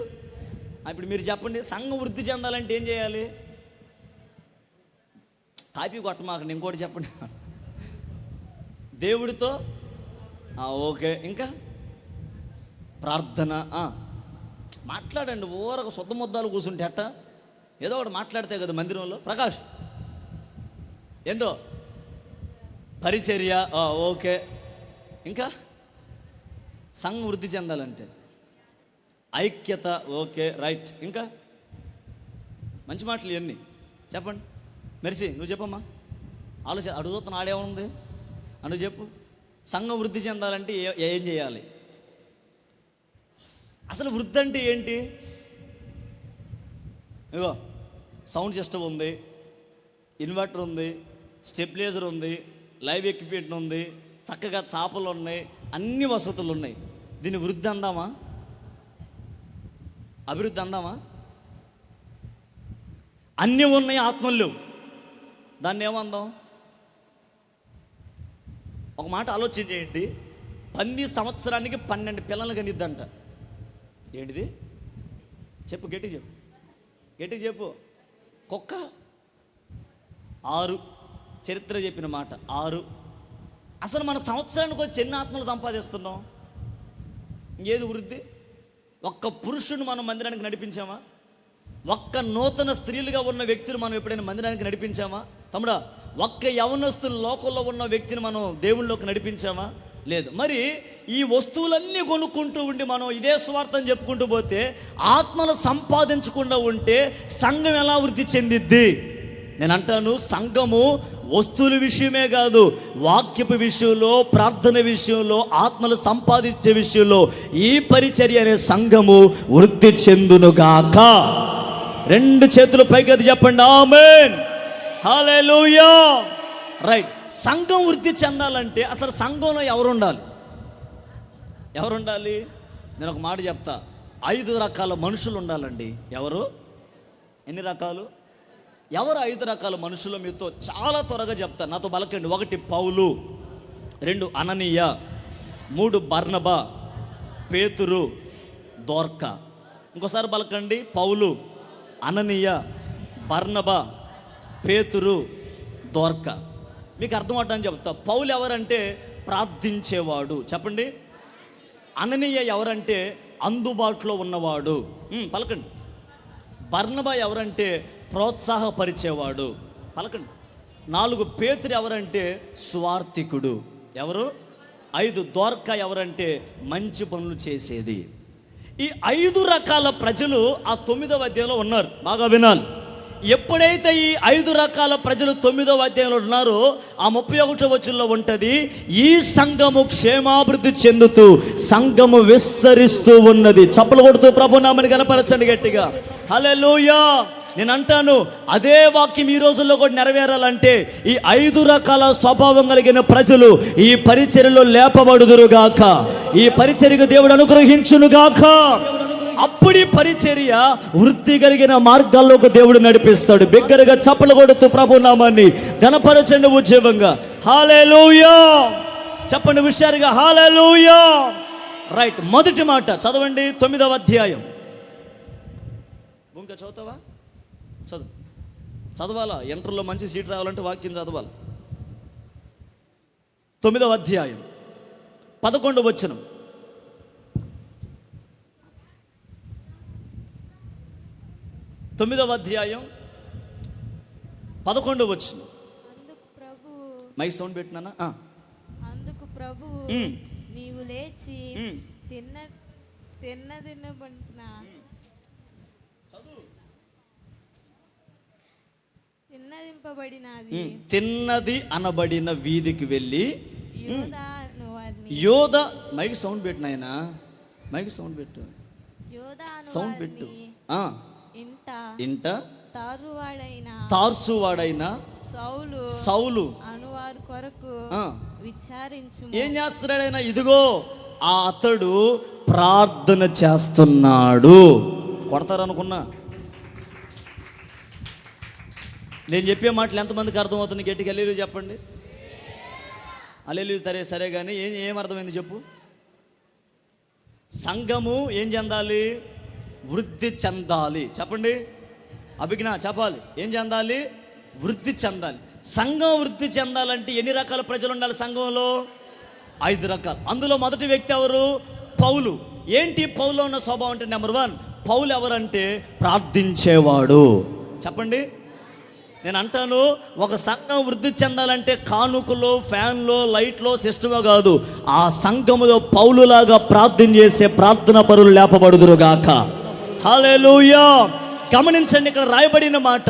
ఇప్పుడు మీరు చెప్పండి, సంఘం వృద్ధి చెందాలంటే ఏం చేయాలి? కాపీ కొట్టమాకండి, ఇంకోటి చెప్పండి. దేవుడితో ఓకే, ఇంకా ప్రార్థన. మాట్లాడండి, ఊరక శుద్ధ ముద్దాలు కూర్చుంటే అట్ట ఏదో ఒకటి మాట్లాడితే కదా మందిరంలో. ప్రకాష్ ఏంటో పరిచర్య ఓకే, ఇంకా సంఘం వృద్ధి చెందాలంటే ఐక్యత ఓకే రైట్, ఇంకా మంచి మాటలు ఇవన్నీ చెప్పండి. మెరిసి నువ్వు చెప్పమ్మా, అడుగుతున్న ఆడేముంది అని చెప్పు. సంఘం వృద్ధి చెందాలంటే ఏం చేయాలి? అసలు వృద్ధి అంటే ఏంటి? ఇగో సౌండ్ సిస్టమ్ ఉంది, ఇన్వర్టర్ ఉంది, స్టెబిలైజర్ ఉంది, లైవ్ ఎక్విప్మెంట్ ఉంది, చక్కగా చాపలు ఉన్నాయి, అన్ని వసతులు ఉన్నాయి. దీన్ని వృద్ధి అందామా? అభివృద్ధి అందామా? అన్నీ ఉన్నాయి, ఆత్మలు లేవు, దాన్ని ఏమందాం? ఒక మాట ఆలోచన చేయండి. 10 సంవత్సరానికి 12 పిల్లలు కనిద్దంట. ఏంటిది? చెప్పు, గట్టిగా చెప్పు, గట్టిగా చెప్పు. కుక్క 6, చరిత్ర చెప్పిన మాట 6. అసలు మన సంవత్సరానికి వచ్చి ఎన్ని ఆత్మలు సంపాదిస్తున్నాం? ఇంకేది వృద్ధి? ఒక్క పురుషుని మనం మందిరానికి నడిపించామా? ఒక్క నూతన స్త్రీలుగా ఉన్న వ్యక్తిని మనం ఎప్పుడైనా మందిరానికి నడిపించామా? తమ్ముడా, ఒక్క యవనస్తుని లోకంలో ఉన్న వ్యక్తిని మనం దేవుళ్ళలోకి నడిపించామా? లేదు. మరి ఈ వస్తువులన్నీ కొనుక్కుంటూ ఉండి మనం ఇదే స్వార్థం చెప్పుకుంటూ పోతే, ఆత్మను సంపాదించకుండా ఉంటే సంఘం ఎలా వృద్ధి చెందిద్ది? నేను అంటాను, సంఘము వస్తువుల విషయమే కాదు, వాక్యపు విషయంలో, ప్రార్థన విషయంలో, ఆత్మలు సంపాదించే విషయంలో ఈ పరిచర్య అనే సంఘము వృద్ధి చెందునుగాక. 2 చేతులు పైకి చెప్పండి, ఆమేన్, హల్లెలూయా. రైట్. సంఘం వృద్ధి చెందాలంటే అసలు సంఘంలో ఎవరు ఉండాలి? ఎవరు ఉండాలి? నేను ఒక మాట చెప్తా. 5 రకాల మనుషులు ఉండాలండి. ఎవరు? ఎన్ని రకాలు? ఎవరు 5 రకాల మనుషులు? మీతో చాలా త్వరగా చెప్తా, నాతో పలకండి. 1 పౌలు, 2 అననీయ, 3 బర్నబా, పేతురు, దోర్కా. ఇంకోసారి పలకండి. పౌలు, అననీయ, బర్నబా, పేతురు, దోర్కా. మీకు అర్థం అవటాన్ని చెప్తా. పౌలు ఎవరంటే ప్రార్థించేవాడు, చెప్పండి. అననీయ ఎవరంటే అందుబాటులో ఉన్నవాడు, పలకండి. బర్నబా ఎవరంటే ప్రోత్సాహపరిచేవాడు, పలకండి. 4 పేతురు ఎవరంటే స్వార్థికుడు, ఎవరు? 5 దోర్కా ఎవరంటే మంచి పనులు చేసేది. ఈ 5 రకాల ప్రజలు ఆ 9వ అధ్యాయంలో ఉన్నారు. బాగా వినాలి. ఎప్పుడైతే ఈ 5 రకాల ప్రజలు 9వ అధ్యాయంలో ఉన్నారో, ఆ 31వ వచనంలో ఉంటుంది, ఈ సంఘము క్షేమాభివృద్ధి చెందుతూ సంఘము విస్తరిస్తూ ఉన్నది. చప్పలు కొడుతూ ప్రభునామని కనపరచండి గట్టిగా, హల్లెలూయా. నేను అంటాను, అదే వాక్యం ఈ రోజుల్లో కూడా నెరవేరాలంటే ఈ 5 రకాల స్వభావం కలిగిన ప్రజలు ఈ పరిచర్యలో లేపబడుదురుగాక, ఈ పరిచర్యకు దేవుడు అనుగ్రహించునుగాక. అప్పుడు ఈ పరిచర్య వృద్ధి కలిగిన మార్గాల్లోకి దేవుడు నడిపిస్తాడు. బిగ్గరగా చప్పలు కొడుతూ ప్రభు నామాన్ని గణపరచండి ఉద్యోగంగా, హల్లెలూయా. చెప్పండి హుషారుగా, హల్లెలూయా. రైట్. మొదటి మాట చదవండి, 9వ అధ్యాయం. ఇంకా చదువుతావా? చదవాలా? ఇంటర్లో మంచి సీట్ రావాలంటే వాక్యం చదవాలి. 9వ అధ్యాయం 11వ వచనం. 9వ అధ్యాయం 11వ వచనం. మై సౌండ్ పెట్టినానా? అందుకు ప్రభువు, నీవు లేచి తిన్నది అనబడిన వీధికి వెళ్ళి యోధ, మైక్ సౌండ్ పెట్టిన ఆయన, మైక్ సౌండ్ పెట్టు, సౌండ్ పెట్టు. ఇంట తార్సువాడైన సౌలు అనువారి కొరకు విచారించు. ఏం చేస్తున్నాడైనా? ఇదిగో ఆ అతడు ప్రార్థన చేస్తున్నాడు. కొడతారనుకున్నా? నేను చెప్పే మాటలు ఎంతమందికి అర్థమవుతుంది? గట్టిగా హల్లెలూయా చెప్పండి. హల్లెలూయా. సరే కానీ ఏం అర్థమైంది చెప్పు. సంఘము ఏం చెందాలి? వృద్ధి చెందాలి. చెప్పండి, అభిజ్ఞ చెప్పాలి. ఏం చెందాలి? వృద్ధి చెందాలి. సంఘం వృద్ధి చెందాలంటే ఎన్ని రకాల ప్రజలు ఉండాలి సంఘంలో? 5 రకాలు. అందులో మొదటి వ్యక్తి ఎవరు? పౌలు. ఏంటి పౌలులో ఉన్న స్వభావం అంటే, నెంబర్ 1, పౌలు ఎవరంటే ప్రార్థించేవాడు. చెప్పండి. నేను అంటాను, ఒక సంఘం వృద్ధి చెందాలంటే కానుకలో, ఫ్యాన్లో, లైట్లో, సిస్టమో కాదు. ఆ సంఘములో పౌలులాగా ప్రార్థన చేసే ప్రార్థన పరులు లేపబడుదురుగాక. హల్లెలూయా. గమనించండి, ఇక్కడ రాయబడిన మాట,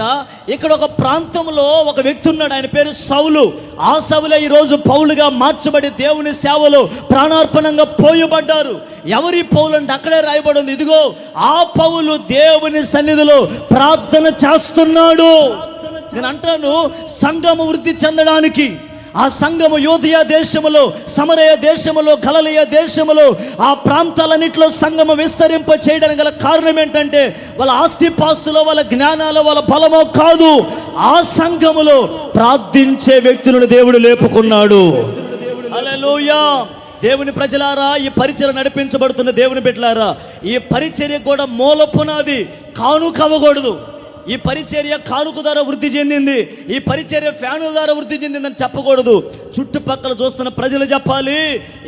ఇక్కడ ఒక ప్రాంతంలో ఒక వ్యక్తి ఉన్నాడు, ఆయన పేరు సౌలు. ఆ సౌలే ఈరోజు పౌలుగా మార్చబడి దేవుని సేవలో ప్రాణార్పణంగా పోయబడ్డారు. ఎవరి పౌలు అంటే అక్కడే రాయబడి ఉంది, ఇదిగో ఆ పౌలు దేవుని సన్నిధిలో ప్రార్థన చేస్తున్నాడు. నేను అంటాను, సంఘము వృద్ధి చెందడానికి, ఆ సంఘము యూదయ దేశములో, సమరయ దేశములో, గలిలయ దేశములో, ఆ ప్రాంతాలన్నింటిలో సంఘము విస్తరింప చేయడానికి గల కారణం ఏంటంటే, వాళ్ళ ఆస్తిపాస్తులో, వాళ్ళ జ్ఞానాలు, వాళ్ళ బలమో కాదు. ఆ సంఘములో ప్రార్థించే వ్యక్తులను దేవుడు లేపుకున్నాడు. హల్లెలూయా. దేవుని ప్రజలారా, ఈ పరిచర్య నడిపించబడుతున్న దేవుని బిడ్డలారా, ఈ పరిచర్య కూడా మూల పునాది కానుక అవ్వకూడదు. ఈ పరిచర్య కానుక ద్వారా వృద్ధి చెందింది, ఈ పరిచర్య ఫ్యానుల ద్వారా వృద్ధి చెందిందని చెప్పకూడదు. చుట్టుపక్కల చూస్తున్న ప్రజలు చెప్పాలి,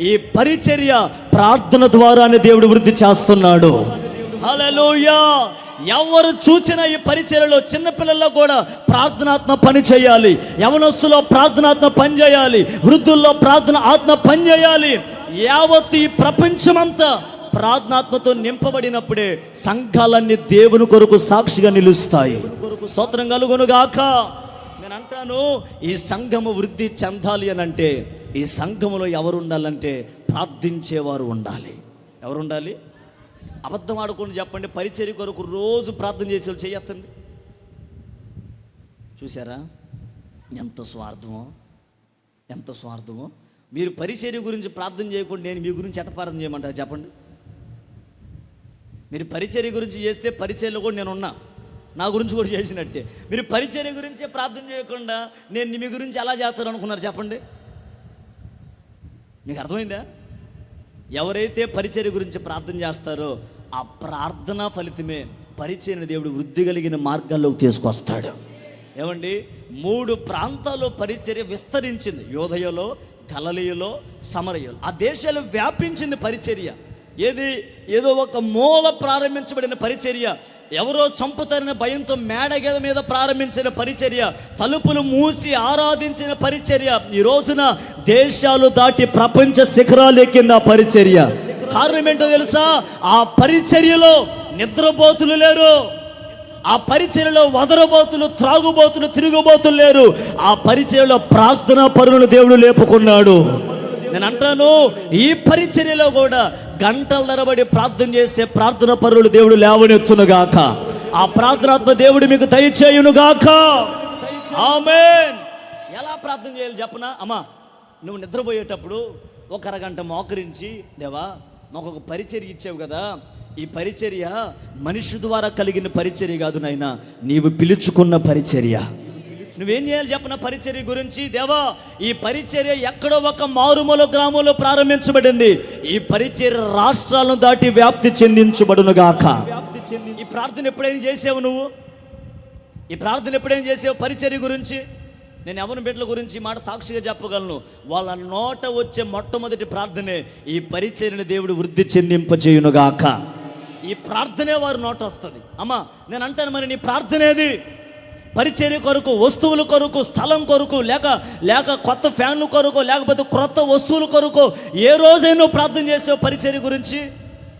ఈ పరిచర్య ప్రార్థన ద్వారానే దేవుడు వృద్ధి చేస్తున్నాడు. హల్లెలూయా. ఎవరు చూసినా ఈ పరిచర్యలో చిన్నపిల్లల్లో కూడా ప్రార్థనాత్మ పని చేయాలి, యవనస్తులో ప్రార్థనాత్మ పని చేయాలి, వృద్ధుల్లో ప్రార్థన ఆత్మ పని చేయాలి. యావత్తు ఈ ప్రపంచమంతా ప్రార్థనాత్మతో నింపబడినప్పుడే సంఘాలన్నీ దేవుని కొరకు సాక్షిగా నిలుస్తాయి. స్తోత్రం కలుగునుగాక. నేను అంటాను, ఈ సంఘము వృద్ధి చెందాలి అని అంటే, ఈ సంఘములో ఎవరు ఉండాలంటే ప్రార్థించేవారు ఉండాలి. ఎవరు ఉండాలి? అబద్ధం ఆడకుండా చెప్పండి, పరిచర్య కొరకు రోజు ప్రార్థన చేసేవాళ్ళు చేయొద్దండి. చూసారా ఎంత స్వార్థమో, ఎంత స్వార్థమో. మీరు పరిచర్య గురించి ప్రార్థన చేయకుండా నేను మీ గురించి ఎట్ట ప్రార్థన చేయమంటారు చెప్పండి? మీరు పరిచర్య గురించి చేస్తే పరిచర్యలో కూడా నేను ఉన్నా, నా గురించి కూడా చేసినట్టే. మీరు పరిచర్య గురించే ప్రార్థన చేయకుండా నేను మీ గురించి ఎలా చేస్తాను అనుకున్నారు చెప్పండి? మీకు అర్థమైందా? ఎవరైతే పరిచర్య గురించి ప్రార్థన చేస్తారో ఆ ప్రార్థనా ఫలితమే పరిచర్యను దేవుడు వృద్ధి కలిగిన మార్గాల్లోకి తీసుకొస్తాడు. ఏమండి, 3 ప్రాంతాల్లో పరిచర్య విస్తరించింది. యూదయలో, గలిలయలో, సమరయలో. ఆ దేశాలు వ్యాపించింది పరిచర్య. ఏదో ఒక మూల ప్రారంభించబడిన పరిచర్య, ఎవరో చంపుతారనే భయంతో మేడగద మీద ప్రారంభించిన పరిచర్య, తలుపులు మూసి ఆరాధించిన పరిచర్య, ఈ రోజున దేశాలు దాటి ప్రపంచ శిఖరాలు ఎక్కింది ఆ పరిచర్య. కారణం ఏంటో తెలుసా? ఆ పరిచర్యలో నిద్రపోతులు లేరు, ఆ పరిచర్యలో వదరబోతులు, త్రాగుబోతులు, తిరుగుబోతులు లేరు. ఆ పరిచర్యలో ప్రార్థనా పరులను దేవుడు లేపుకున్నాడు. నేను అంటాను, ఈ పరిచర్యలో కూడా గంటల తరబడి ప్రార్థన చేసే ప్రార్థన పరులు దేవుడు లేవనెత్తునుగాక. ఆ ప్రార్థనాత్మ దేవుడు మీకు దయచేయునుగాక. ఆమేన్. ఎలా ప్రార్థన చేయాలి చెప్పనా? అమ్మా, నువ్వు నిద్రపోయేటప్పుడు ఒక అరగంట మోకరించి, దేవా మాకు ఒక పరిచర్య ఇచ్చావు కదా, ఈ పరిచర్య మనిషి ద్వారా కలిగిన పరిచర్య కాదు నాయనా, నీవు పిలుచుకున్న పరిచర్య. నువ్వేం చేయాలి చెప్పిన పరిచర్య గురించి? దేవా, ఈ పరిచర్య ఎక్కడో ఒక మారుమూల గ్రామంలో ప్రారంభించబడింది, ఈ పరిచర్య రాష్ట్రాలను దాటి వ్యాప్తి చెందించబడునుగాక. ఈ ప్రార్థన ఎప్పుడైనా చేసావు నువ్వు? ఈ ప్రార్థన ఎప్పుడైనా చేసావు పరిచర్య గురించి? నేను ఎవరి బిడ్డల గురించి మాట సాక్షిగా చెప్పగలను, వాళ్ళ నోట వచ్చే మొట్టమొదటి ప్రార్థనే, ఈ పరిచర్యను దేవుడు వృద్ధి చెందింపజేయునుగాక. ఈ ప్రార్థనే వారి నోట వస్తుంది. అమ్మా, నేను అంటాను, మరి నీ ప్రార్థనేది? పరిచర్య కొరకు, వస్తువుల కొరకు, స్థలం కొరకు, లేక కొత్త ఫ్యాన్ల కొరకు, లేకపోతే క్రొత్త వస్తువుల కొరకు ఏ రోజైనా నువ్వు ప్రార్థన చేసావు పరిచర్య గురించి?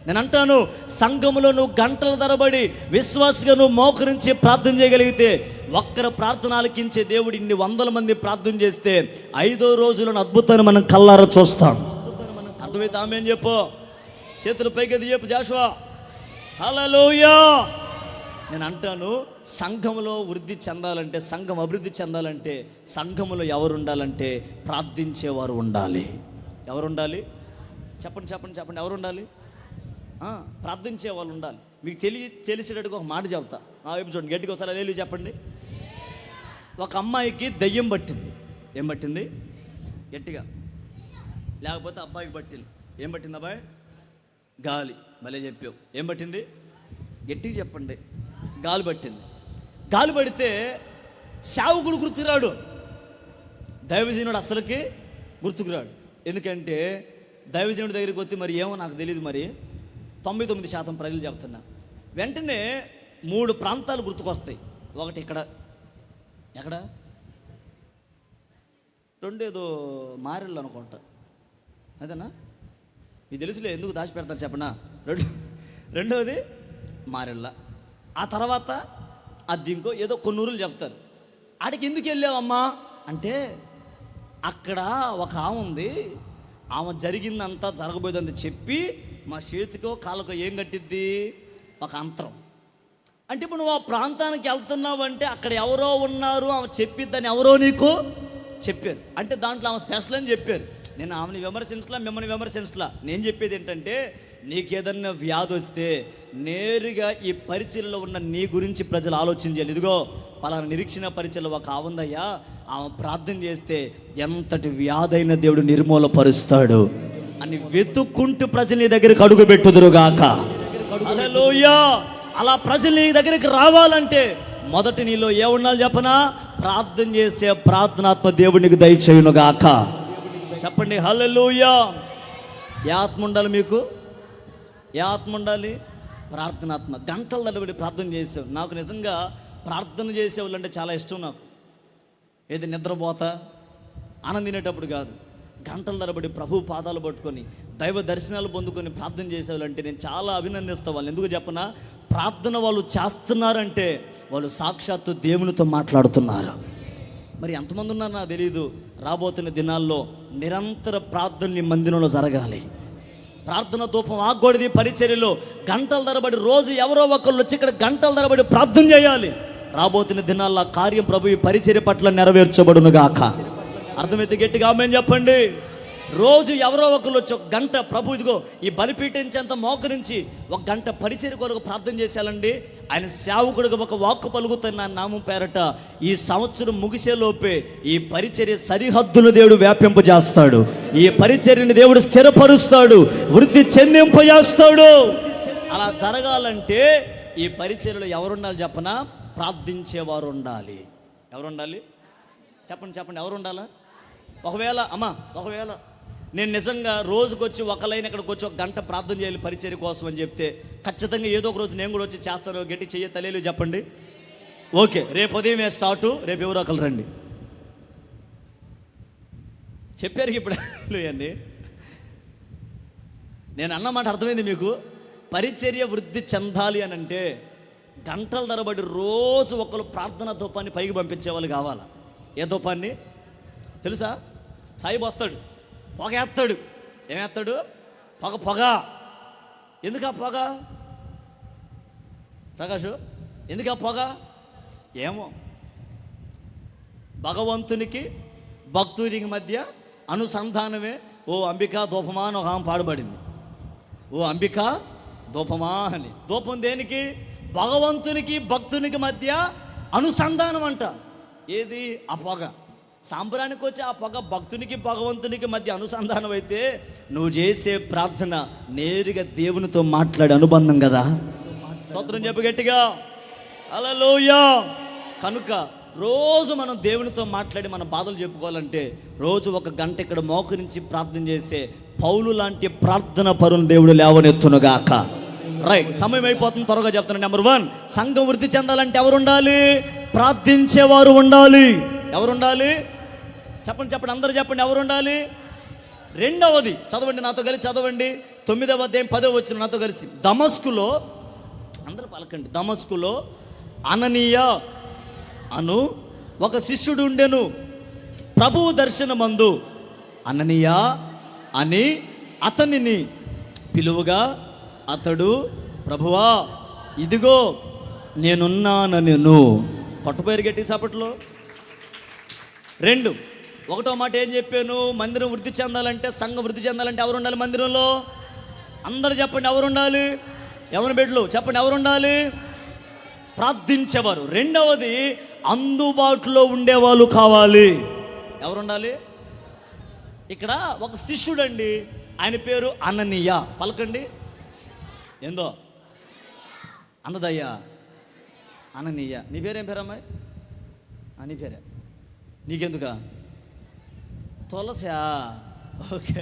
నేను అంటాను, సంఘములో నువ్వు గంటల తరబడి విశ్వాసగా నువ్వు మోకరించి ప్రార్థన చేయగలిగితే, ఒక్కరు ప్రార్థన ఆలకించే దేవుడు ఇన్ని 100 మంది ప్రార్థన చేస్తే 5వ రోజులను అద్భుతాన్ని మనం కళ్ళారా చూస్తాం. అర్థమైతే ఆమేన్ చెప్పు. చేతులు పైకి చెప్పు జాషువా. హల్లెలూయా. నేను అంటాను, సంఘములో వృద్ధి చెందాలంటే, సంఘం అభివృద్ధి చెందాలంటే, సంఘములో ఎవరు ఉండాలంటే ప్రార్థించేవారు ఉండాలి. ఎవరు ఉండాలి చెప్పండి? ఎవరు ఉండాలి? ప్రార్థించే వాళ్ళు ఉండాలి. మీకు తెలిసేటట్టుగా ఒక మాట చెప్తా, నా వైపు చూడండి, గట్టిగా ఒకసారి అదే చెప్పండి. ఒక అమ్మాయికి దయ్యం పట్టింది. ఏం పట్టింది? గట్టిగా. లేకపోతే అబ్బాయికి పట్టింది. ఏం పట్టింది అబ్బాయి? గాలి. భలే చెప్పావు. ఏం పట్టింది? గట్టిగా చెప్పండి. గాలి పట్టింది. గాలి పడితే సేవకుడు గుర్తురాడు, దైవజనుడు అసలుకి గుర్తుకురాడు. ఎందుకంటే దైవజనుడి దగ్గరికి వస్తే మరి ఏమో నాకు తెలియదు, మరి 99% ప్రజలు చెప్తున్నా, వెంటనే 3 ప్రాంతాలు గుర్తుకొస్తాయి. ఒకటి ఇక్కడ, ఎక్కడ 2 ఏదో మారెళ్ళు అనుకుంటా, అదేనా? మీకు తెలుసులే, ఎందుకు దాచి పెడతారు చెప్పనా. రెండవది మారెళ్ళ, ఆ తర్వాత అద్దింకో ఏదో కొన్ని ఊరులు చెప్తారు. ఆడికి ఎందుకు వెళ్ళావమ్మా అంటే, అక్కడ ఒక ఆమె ఉంది, ఆమె జరిగిందంతా జరగబోయేదంతా చెప్పి మా చేతికో కాళ్ళకో ఏం కట్టిద్ది? ఒక అంతరం. అంటే ఇప్పుడు నువ్వు ఆ ప్రాంతానికి వెళ్తున్నావు అంటే అక్కడ ఎవరో ఉన్నారు, ఆమె చెప్పిద్దని ఎవరో నీకు చెప్పారు. అంటే దాంట్లో ఆమె స్పెషల్ అని చెప్పారు. నేను ఆమెని విమర్శించలా, మిమ్మల్ని విమర్శించలా. నేను చెప్పేది ఏంటంటే, నీకు ఏదన్నా వ్యాధి వస్తే నేరుగా ఈ పరిచయలో ఉన్న నీ గురించి ప్రజలు ఆలోచించాలి. ఇదిగో పలానా నిరీక్షణ పరిచయలో ఒక ఆవుందయ్యా, ఆమె ప్రార్థన చేస్తే ఎంతటి వ్యాధైన దేవుడు నిర్మూలపరుస్తాడు అని వెతుక్కుంటూ ప్రజలు నీ దగ్గరికి అడుగు పెట్టుదురుగాక. హల్లెలూయా. అలా ప్రజలు నీ దగ్గరికి రావాలంటే మొదటి నీలో ఏ ఉండాలి చెప్పనా? ప్రార్థన చేసే ప్రార్థనాత్మ దేవునికి దయచేయునుగాక. చెప్పండి హల్లెలూయా. ఏ ఆత్మ ఉండాలి మీకు? ఏ ఆత్మ ఉండాలి? ప్రార్థనాత్మ. గంటల తరబడి ప్రార్థన చేసావు. నాకు నిజంగా ప్రార్థన చేసేవాళ్ళు అంటే చాలా ఇష్టం. నాకు ఏది నిద్రపోతా ఆనందినేటప్పుడు కాదు, గంటల తరబడి ప్రభు పాదాలు పట్టుకొని దైవ దర్శనాలు పొందుకొని ప్రార్థన చేసేవాళ్ళంటే నేను చాలా అభినందిస్తాను వాళ్ళు. ఎందుకు చెప్పనా? ప్రార్థన వాళ్ళు చేస్తున్నారంటే వాళ్ళు సాక్షాత్తు దేవునితో మాట్లాడుతున్నారు. మరి ఎంతమంది ఉన్నారో నాకు తెలియదు. రాబోతున్న దినాల్లో నిరంతర ప్రార్థనని మందిరంలో జరగాలి. ప్రార్థన ధూపం ఆగకూడదు. పరిచర్యలో గంటల తరబడి రోజు ఎవరో ఒకళ్ళు వచ్చి ఇక్కడ గంటల తరబడి ప్రార్థన చేయాలి. రాబోతున్న దినాల్లో కార్యం ప్రభు ఈ పరిచర్య పట్ల నెరవేర్చబడునుగాక. అర్థమైతే గట్టిగా ఆమేన్ చెప్పండి. రోజు ఎవరో ఒకళ్ళు వచ్చి ఒక గంట ప్రభు ఇదిగో ఈ బలిపీఠించేంత మోకరించి ఒక గంట పరిచర్య కొరకు ప్రార్థన చేశాలండి. ఆయన సేవకుడిగా ఒక వాక్కు పలుకుతున్న నామం పేరట ఈ సంవత్సరం ముగిసేలోపే ఈ పరిచర్య సరిహద్దులు దేవుడు వ్యాపింపజేస్తాడు. ఈ పరిచర్యని దేవుడు స్థిరపరుస్తాడు, వృద్ధి చెందింపజేస్తాడు. అలా జరగాలంటే ఈ పరిచర్యలో ఎవరుండాలి చెప్పనా? ప్రార్థించేవారు ఉండాలి. ఎవరుండాలి చెప్పండి, చెప్పండి, ఎవరు ఉండాలా? ఒకవేళ నేను నిజంగా రోజుకొచ్చి ఒక లైన్ ఇక్కడికి వచ్చి ఒక గంట ప్రార్థన చేయాలి పరిచర్య కోసం అని చెప్తే ఖచ్చితంగా ఏదో ఒక రోజు నేను కూడా వచ్చి చేస్తాను. గట్టి చెయ్య తల్లి చెప్పండి. ఓకే, రేపు ఉదయం స్టార్టు, రేపు ఎవరో ఒకరు రండి. చెప్పారు ఇప్పుడు అండి. నేను అన్నమాట అర్థమైంది మీకు? పరిచర్య వృద్ధి చెందాలి అని అంటే గంటల తరబడి రోజు ఒకరు ప్రార్థన ధూపాన్ని పైకి పంపించేవాళ్ళు కావాలా. ఏ ధూపాన్ని తెలుసా? సాయిబు వస్తాడు, పొగ వేస్తాడు. ఏమేస్తాడు? పొగ. ఎందుకు ఆ పొగ? ప్రకాష్, ఎందుకు ఆ పొగ? ఏమో, భగవంతునికి భక్తునికి మధ్య అనుసంధానమే. ఓ అంబికా ధూపమా అని ఒక ఆమె పాడుబడింది. ఓ అంబికా ధూపమా అని. ధూపం దేనికి? భగవంతునికి భక్తునికి మధ్య అనుసంధానం అంట. ఏది? ఆ పొగ. సాంబ్రానికి వచ్చి ఆ పొగ భక్తునికి భగవంతునికి మధ్య అనుసంధానం అయితే నువ్వు చేసే ప్రార్థన నేరుగా దేవునితో మాట్లాడే అనుబంధం కదా. స్తోత్రం చెప్పు గట్టిగా. హల్లెలూయా. కనుక రోజు మనం దేవునితో మాట్లాడి మన బాధలు చెప్పుకోవాలంటే రోజు ఒక గంట ఇక్కడ మోకరించి ప్రార్థన చేసే పౌలు లాంటి ప్రార్థన పరుని దేవుడు లేవనెత్తునుగాక. రైట్, సమయం అయిపోతుంది, త్వరగా చెప్తాను. నెంబర్ 1, సంఘం వృద్ధి చెందాలంటే ఎవరు ఉండాలి? ప్రార్థించేవారు ఉండాలి. ఎవరు ఉండాలి? చెప్పండి, అందరూ చెప్పండి, ఎవరు ఉండాలి? రెండవది చదవండి, నాతో కలిసి చదవండి. 9వ అధ్యాయం 10వ వచనం నాతో కలిసి. దమస్కులో, అందరూ పలకండి, దమస్కులో అననీయ అను ఒక శిష్యుడు ఉండెను. ప్రభువు దర్శనమందు అననీయ అని అతనిని పిలువగా అతడు, ప్రభువా ఇదిగో నేనున్నానను. కొట్టబోయారు గట్టి చప్పట్లో. 2, 1వ మాట ఏం చెప్పాను? మందిరం వృద్ధి చెందాలంటే, సంఘం వృద్ధి చెందాలంటే ఎవరు ఉండాలి మందిరంలో? అందరూ చెప్పండి, ఎవరు ఉండాలి? ఎవరి బిడ్డలు చెప్పండి, ఎవరు ఉండాలి? ప్రార్థించేవారు. రెండవది అందుబాటులో ఉండేవాళ్ళు కావాలి. ఎవరు ఉండాలి? ఇక్కడ ఒక శిష్యుడు అండి, ఆయన పేరు అననీయ. పలకండి, ఏందో అందదయ్యా అననీయ. నీ పేరేం పేరు అమ్మాయి? నీ పేరే. నీకెందుకా? తులసా? Okay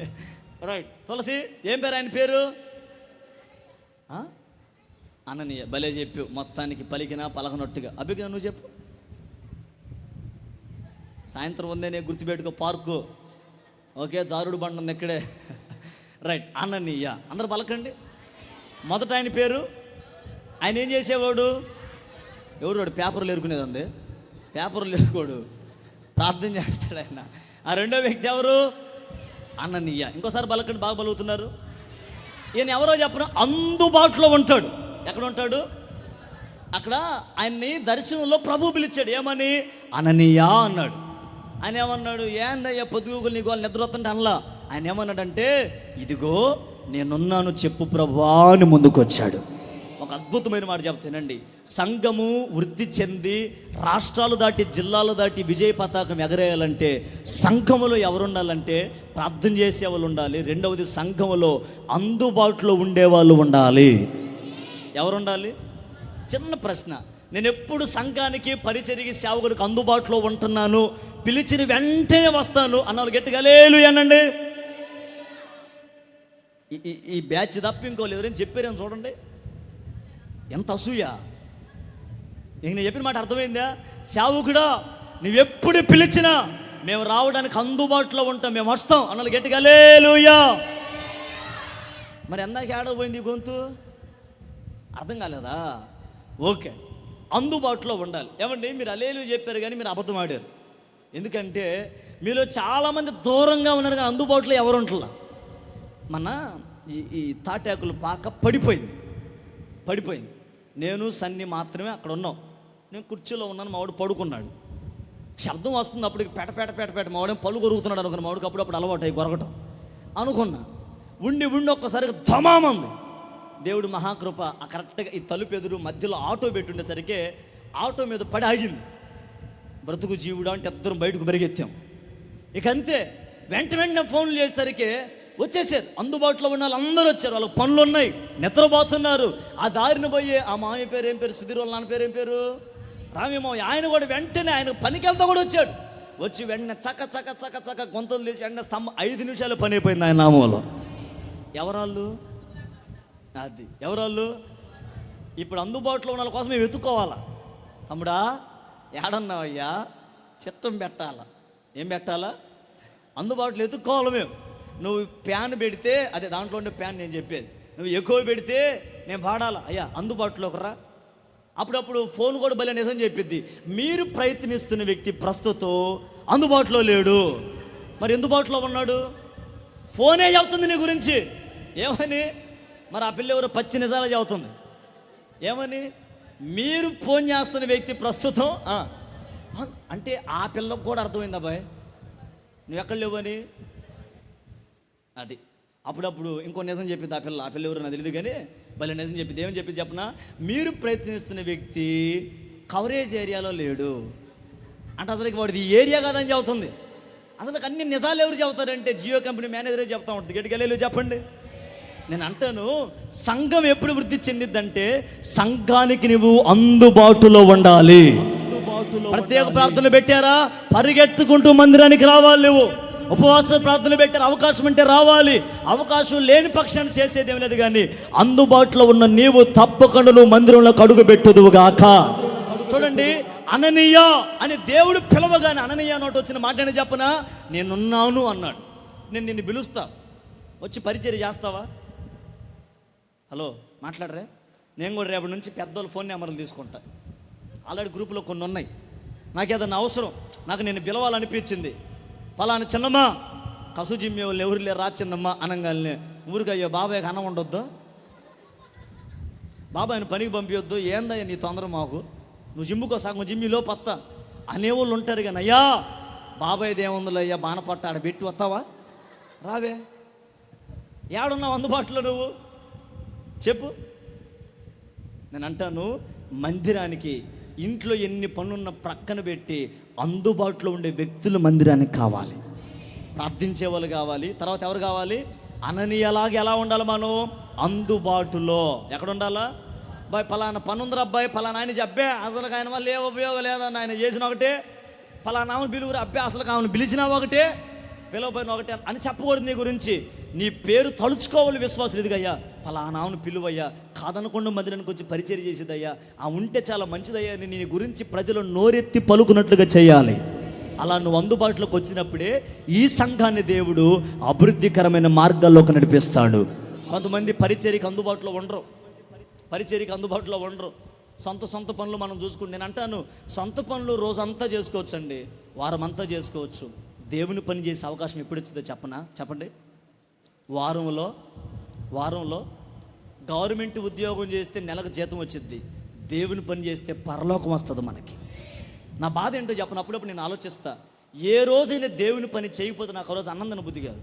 right. తులసి ఏం పేరు ఆయన పేరు? అననీయ. భలే చెప్పు, మొత్తానికి పలికినా పలకనట్టుగా. అభిజ్ఞ నువ్వు చెప్పు. సాయంత్రం ఉందే నేను గుర్తుపెట్టుకో, పార్కు. ఓకే, జారుడు బండ ఉంది ఇక్కడే. రైట్, అననీయ. అందరూ పలకండి. మొదట ఆయన పేరు. ఆయన ఏం చేసేవాడు? ఎవడు వాడు? పేపర్లు ఎరుకునేది ఉంది. పేపర్లు ఎరుకోడు, ప్రార్థన చేస్తాడు ఆయన. ఆ రెండో వ్యక్తి ఎవరు? అననీయ. ఇంకోసారి పలకండి, బాగా పలుకుతున్నారు. ఈయన ఎవరో చెప్పను, అందుబాటులో ఉంటాడు. ఎక్కడ ఉంటాడు? అక్కడ ఆయన్ని దర్శనంలో ప్రభు పిలిచాడు. ఏమని? అననీయ అన్నాడు. ఆయన ఏమన్నాడు? ఏందయ్యా పొద్దుగూకులు నీకు వాళ్ళు నిద్ర వస్తుంటే అనలా. ఆయన ఏమన్నాడంటే, ఇదిగో నేనున్నాను చెప్పు ప్రభువా అని ముందుకు వచ్చాడు. ఒక అద్భుతమైన మాట చెప్తానండి. సంఘము వృద్ధి చెంది రాష్ట్రాలు దాటి జిల్లాలు దాటి విజయ పతాకం ఎగరేయాలంటే సంఘములో ఎవరుండాలంటే ప్రార్థన చేసేవాళ్ళు ఉండాలి. రెండవది, సంఘములో అందుబాటులో ఉండేవాళ్ళు ఉండాలి. ఎవరుండాలి? చిన్న ప్రశ్న. నేను ఎప్పుడు సంఘానికి పరిచర్యకి సేవకులకు అందుబాటులో ఉంటున్నాను, పిలిచిన వెంటనే వస్తాను అన్నవాళ్ళు గట్టిగా హల్లెలూయా అనండి. ఈ బ్యాచ్ తప్ప ఇంకోళ్ళు ఎవరైనా చెప్పారేమో చూడండి. ఎంత అసూయ! ఇంక నేను చెప్పిన మాట అర్థమైందా? సేవకుడా, నువ్వెప్పుడు పిలిచినా మేము రావడానికి అందుబాటులో ఉంటాం, మేము వస్తాం అన్నలు గట్టిగా హల్లెలూయా. మరి ఎందాక ఏడవపోయింది గొంతు? అర్థం కాలేదా? ఓకే, అందుబాటులో ఉండాలి. ఏమండి, మీరు హల్లెలూయా చెప్పారు కానీ మీరు అబద్ధం ఆడారు. ఎందుకంటే మీలో చాలామంది దూరంగా ఉన్నారు కానీ అందుబాటులో ఎవరు ఉంటున్నా. మన ఈ తాటాకులు పాక పడిపోయింది. నేను సన్ని మాత్రమే అక్కడ ఉన్నాం. నేను కుర్చీలో ఉన్నాను, మావాడు పడుకున్నాడు. శబ్దం వస్తుంది, అప్పటికి పెట మావాడేం పళ్ళు కొరుగుతున్నాడు అనుకున్న. మావాడికి అప్పుడప్పుడు అలవాటు అయ్యి కొరగటం అనుకున్నా. ఉండి ఒక్కసారిగా ధమామంది. దేవుడు మహాకృప, ఆ కరెక్ట్గా ఈ తలుపు ఎదురు మధ్యలో ఆటో పెట్టి ఉండేసరికి ఆటో మీద పడి ఆగింది. బ్రతుకు జీవుడా అంటే ఇద్దరం బయటకు పరిగెత్తాం. ఇక అంతే, వెంటనే ఫోన్లు చేసేసరికి వచ్చేసారు. అందుబాటులో ఉన్న వాళ్ళు అందరూ వచ్చారు. వాళ్ళకి పనులు ఉన్నాయి, నిద్రపోతున్నారు. ఆ దారిని పోయి ఆ మామయ్య పేరు ఏం పేరు? సుధీర్ వాళ్ళ నాన్న పేరు ఏం పేరు? రామయ్య. ఆయన కూడా వెంటనే ఆయన పనికి వెళ్తా కూడా వచ్చాడు. వచ్చి వెంటనే చక్క గొంతులు తీసి వెంటనే 5 నిమిషాలు పని అయిపోయింది ఆయన నామంలో. ఎవరాళ్ళు? అది ఎవరాళ్ళు? ఇప్పుడు అందుబాటులో ఉన్న వాళ్ళ కోసం మేము వెతుక్కోవాలా. తమ్ముడా ఏడన్నావయ్యా? చిత్తం పెట్టాలా. ఏం పెట్టాలా? అందుబాటులో వెతుక్కోవాలి మేము. నువ్వు ప్యాన్ పెడితే అదే దాంట్లో ఉండే ప్యాన్ నేను చెప్పేది. నువ్వు ఎక్కువ పెడితే నేను పాడాలా. అయ్యా అందుబాటులోకి రా. అప్పుడప్పుడు ఫోన్ కూడా భలే నిజం చెప్పిద్ది. మీరు ప్రయత్నిస్తున్న వ్యక్తి ప్రస్తుతం అందుబాటులో లేడు. మరి అందుబాటులో ఉన్నాడు? ఫోనే చెబుతుంది నీ గురించి. ఏమని? మరి ఆ పిల్ల ఎవరు పచ్చి నిజాలు చెబుతుంది. ఏమని? మీరు ఫోన్ చేస్తున్న వ్యక్తి ప్రస్తుతం అంటే ఆ పిల్లకు కూడా అర్థమైంది. అబ్బాయి నువ్వు ఎక్కడ లేవని. అది అప్పుడప్పుడు ఇంకో నిజం చెప్పింది ఆ పిల్ల ఎవరు నాకు తెలియదు కానీ భలే నిజం చెప్పింది. ఏమని చెప్పింది చెప్పనా? మీరు ప్రయత్నిస్తున్న వ్యక్తి కవరేజ్ ఏరియాలో లేడు అంటే అసలు వాడిది ఏరియా కాదని చెబుతుంది. అసలు అన్ని నిజాలు ఎవరు చెబుతారంటే జియో కంపెనీ మేనేజరే చెప్తా ఉంటుంది. గట్టిగా లేదు చెప్పండి. నేను అంటాను, సంఘం ఎప్పుడు వృద్ధి చెందిద్దంటే సంఘానికి నువ్వు అందుబాటులో ఉండాలి. ప్రత్యేక ప్రార్థనలు పెట్టారా? పరిగెత్తుకుంటూ మందిరానికి రావాలి. నువ్వు ఉపవాస ప్రార్థనలు పెట్టారు, అవకాశం అంటే రావాలి. అవకాశం లేని పక్షాన్ని చేసేది ఏం లేదు కానీ అందుబాటులో ఉన్న నీవు తప్పకుండా నువ్వు మందిరంలోకి అడుగు పెట్టుదువుగాక. చూడండి, అననీయ అని దేవుడు పిలవగానే అననీయ నోటి వచ్చిన మాట అని చెప్పనా? నేనున్నాను అన్నాడు. నేను నిన్ను పిలుస్తా, వచ్చి పరిచర్య చేస్తావా? హలో మాట్లాడరే. నేను కూడా రేపటి నుంచి పెద్దోళ్ళు ఫోన్ నెంబర్లు తీసుకుంటా. ఆల్రెడీ గ్రూపులో కొన్ని ఉన్నాయి. నాకు ఏదన్నా అవసరం, నాకు నేను పిలవాలనిపించింది. పలానా చిన్నమ్మ కసు జిమ్మే వాళ్ళు ఎవరు లేరు రా చిన్నమ్మ అనగానే ఊరికి అయ్యో బాబాయ్కి అన్నం ఉండొద్దు, బాబాయ్ని పనికి పంపించొద్దు, ఏందయ్యా నీ తొందర మాకు, నువ్వు జిమ్ముకో సగం జిమ్మిలో పత్తా అనేవాళ్ళు ఉంటారు. కానీ అయ్యా బాబాయ్ది ఏముందిలే అయ్యా బాణపట్ట ఆడ పెట్టి వస్తావా? రావే. ఏడున్నావు అందుబాటులో నువ్వు? చెప్పు. నేను అంటాను, మందిరానికి ఇంట్లో ఎన్ని పనులున్న ప్రక్కన పెట్టి అందుబాటులో ఉండే వ్యక్తులు మందిరానికి కావాలి, ప్రార్థించే వాళ్ళు కావాలి. తర్వాత ఎవరు కావాలి? అననీయలాగా ఎలా ఉండాలి మనం? అందుబాటులో. ఎక్కడ ఉండాలా? బాయ్ పలానా పని ఉందిరా అబ్బాయి, పలానా ఆయన అబ్బే అసలు ఆయన వల్ల ఏ ఉపయోగం లేదని ఆయన చేసిన ఒకటే, పలానా ఆమెను పిలువురు అబ్బే అసలు ఆమెను పిలిచినా ఒకటే, పిలవపోయిన ఒకటే అని చెప్పకూడదు. నీ గురించి నీ పేరు తలుచుకోవాలి విశ్వాసం. ఇదిగయ్యా పలానా ఆమెను పిలువయ్యా, కాదనకుండా మందిరానికి వచ్చి పరిచయం చేసేదయ్యా, ఆ ఉంటే చాలా మంచిదయ్యా అని నీ గురించి ప్రజలు నోరెత్తి పలుకున్నట్లుగా చేయాలి. అలా నువ్వు అందుబాటులోకి వచ్చినప్పుడే ఈ సంఘాన్ని దేవుడు అభివృద్ధికరమైన మార్గాల్లోకి నడిపిస్తాడు. కొంతమంది పరిచర్యకి అందుబాటులో ఉండరు, సొంత పనులు మనం చూసుకుంటే. నేను అంటాను, సొంత పనులు రోజంతా చేసుకోవచ్చండి, వారం అంతా చేసుకోవచ్చు. దేవుని పని చేసే అవకాశం ఎప్పుడు వచ్చిందో చెప్పండి. వారంలో గవర్నమెంట్ ఉద్యోగం చేస్తే నెలకు జీతం వచ్చింది, దేవుని పని చేస్తే పరలోకం వస్తుంది మనకి. నా బాధ ఏంటో చెప్పను, అప్పుడప్పుడు నేను ఆలోచిస్తా, ఏ రోజైనా దేవుని పని చేయకపోతే నాకు ఆ రోజు అన్నం బుద్ధి కాదు.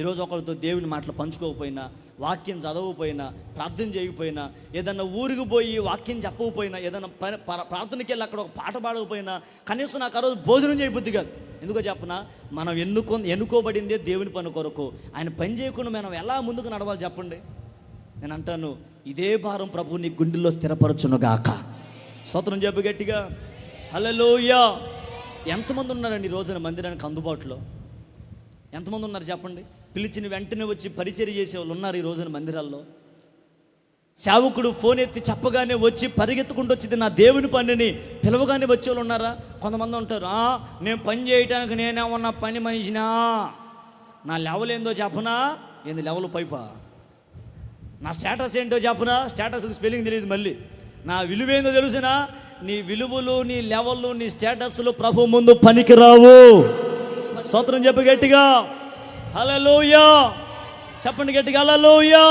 ఈరోజు ఒకరితో దేవుని మాటలు పంచుకోకపోయినా, వాక్యం చదవకపోయినా, ప్రార్థన చేయకపోయినా, ఏదన్నా ఊరికి పోయి వాక్యం చెప్పకపోయినా, ఏదైనా ప్రార్థనకి వెళ్ళి అక్కడ ఒక పాట పాడకపోయినా, కనీసం నాకు ఆ రోజు భోజనం చేయబుద్ధి కాదు. ఎందుకో చెప్పనా, మనం ఎన్నుకోబడిందే దేవుని పని కొరకు. ఆయన పని చేయకుండా మనం ఎలా ముందుకు నడవాలి చెప్పండి. నేను అంటాను, ఇదే భారం ప్రభు నీ గుండెల్లో స్థిరపరచునుగాక. స్తోత్రం చెప్పు గట్టిగా, హల్లెలూయా. ఎంతమంది ఉన్నారండి ఈ రోజున మందిరానికి అందుబాటులో? ఎంతమంది ఉన్నారు చెప్పండి? పిలిచిన వెంటనే వచ్చి పరిచర్య చేసే వాళ్ళు ఉన్నారు ఈ రోజున మందిరాల్లో. సేవకుడు ఫోన్ ఎత్తి చెప్పగానే వచ్చి పరిగెత్తుకుంటూ వచ్చింది నా దేవుని పనిని పిలవగానే వచ్చే వాళ్ళు ఉన్నారా? కొంతమంది ఉంటారు, నేను పని చేయడానికి నేనేమన్నా పని మనిషినా, నా లెవెల్ ఏందో చెప్పనా, ఏంది లెవెల్ పైపా, నా స్టేటస్ ఏంటో చెప్పనా, స్టేటస్కి స్పెల్లింగ్ తెలియదు, మళ్ళీ నా విలువేందో తెలుసునా, నీ విలువలు, నీ లెవెల్, నీ స్టేటస్లు ప్రభు ముందు పనికిరావు. స్తోత్రం చెప్పు గట్టిగా, హల్లెలూయా. చెప్పండి గట్టిగా, హల్లెలూయా.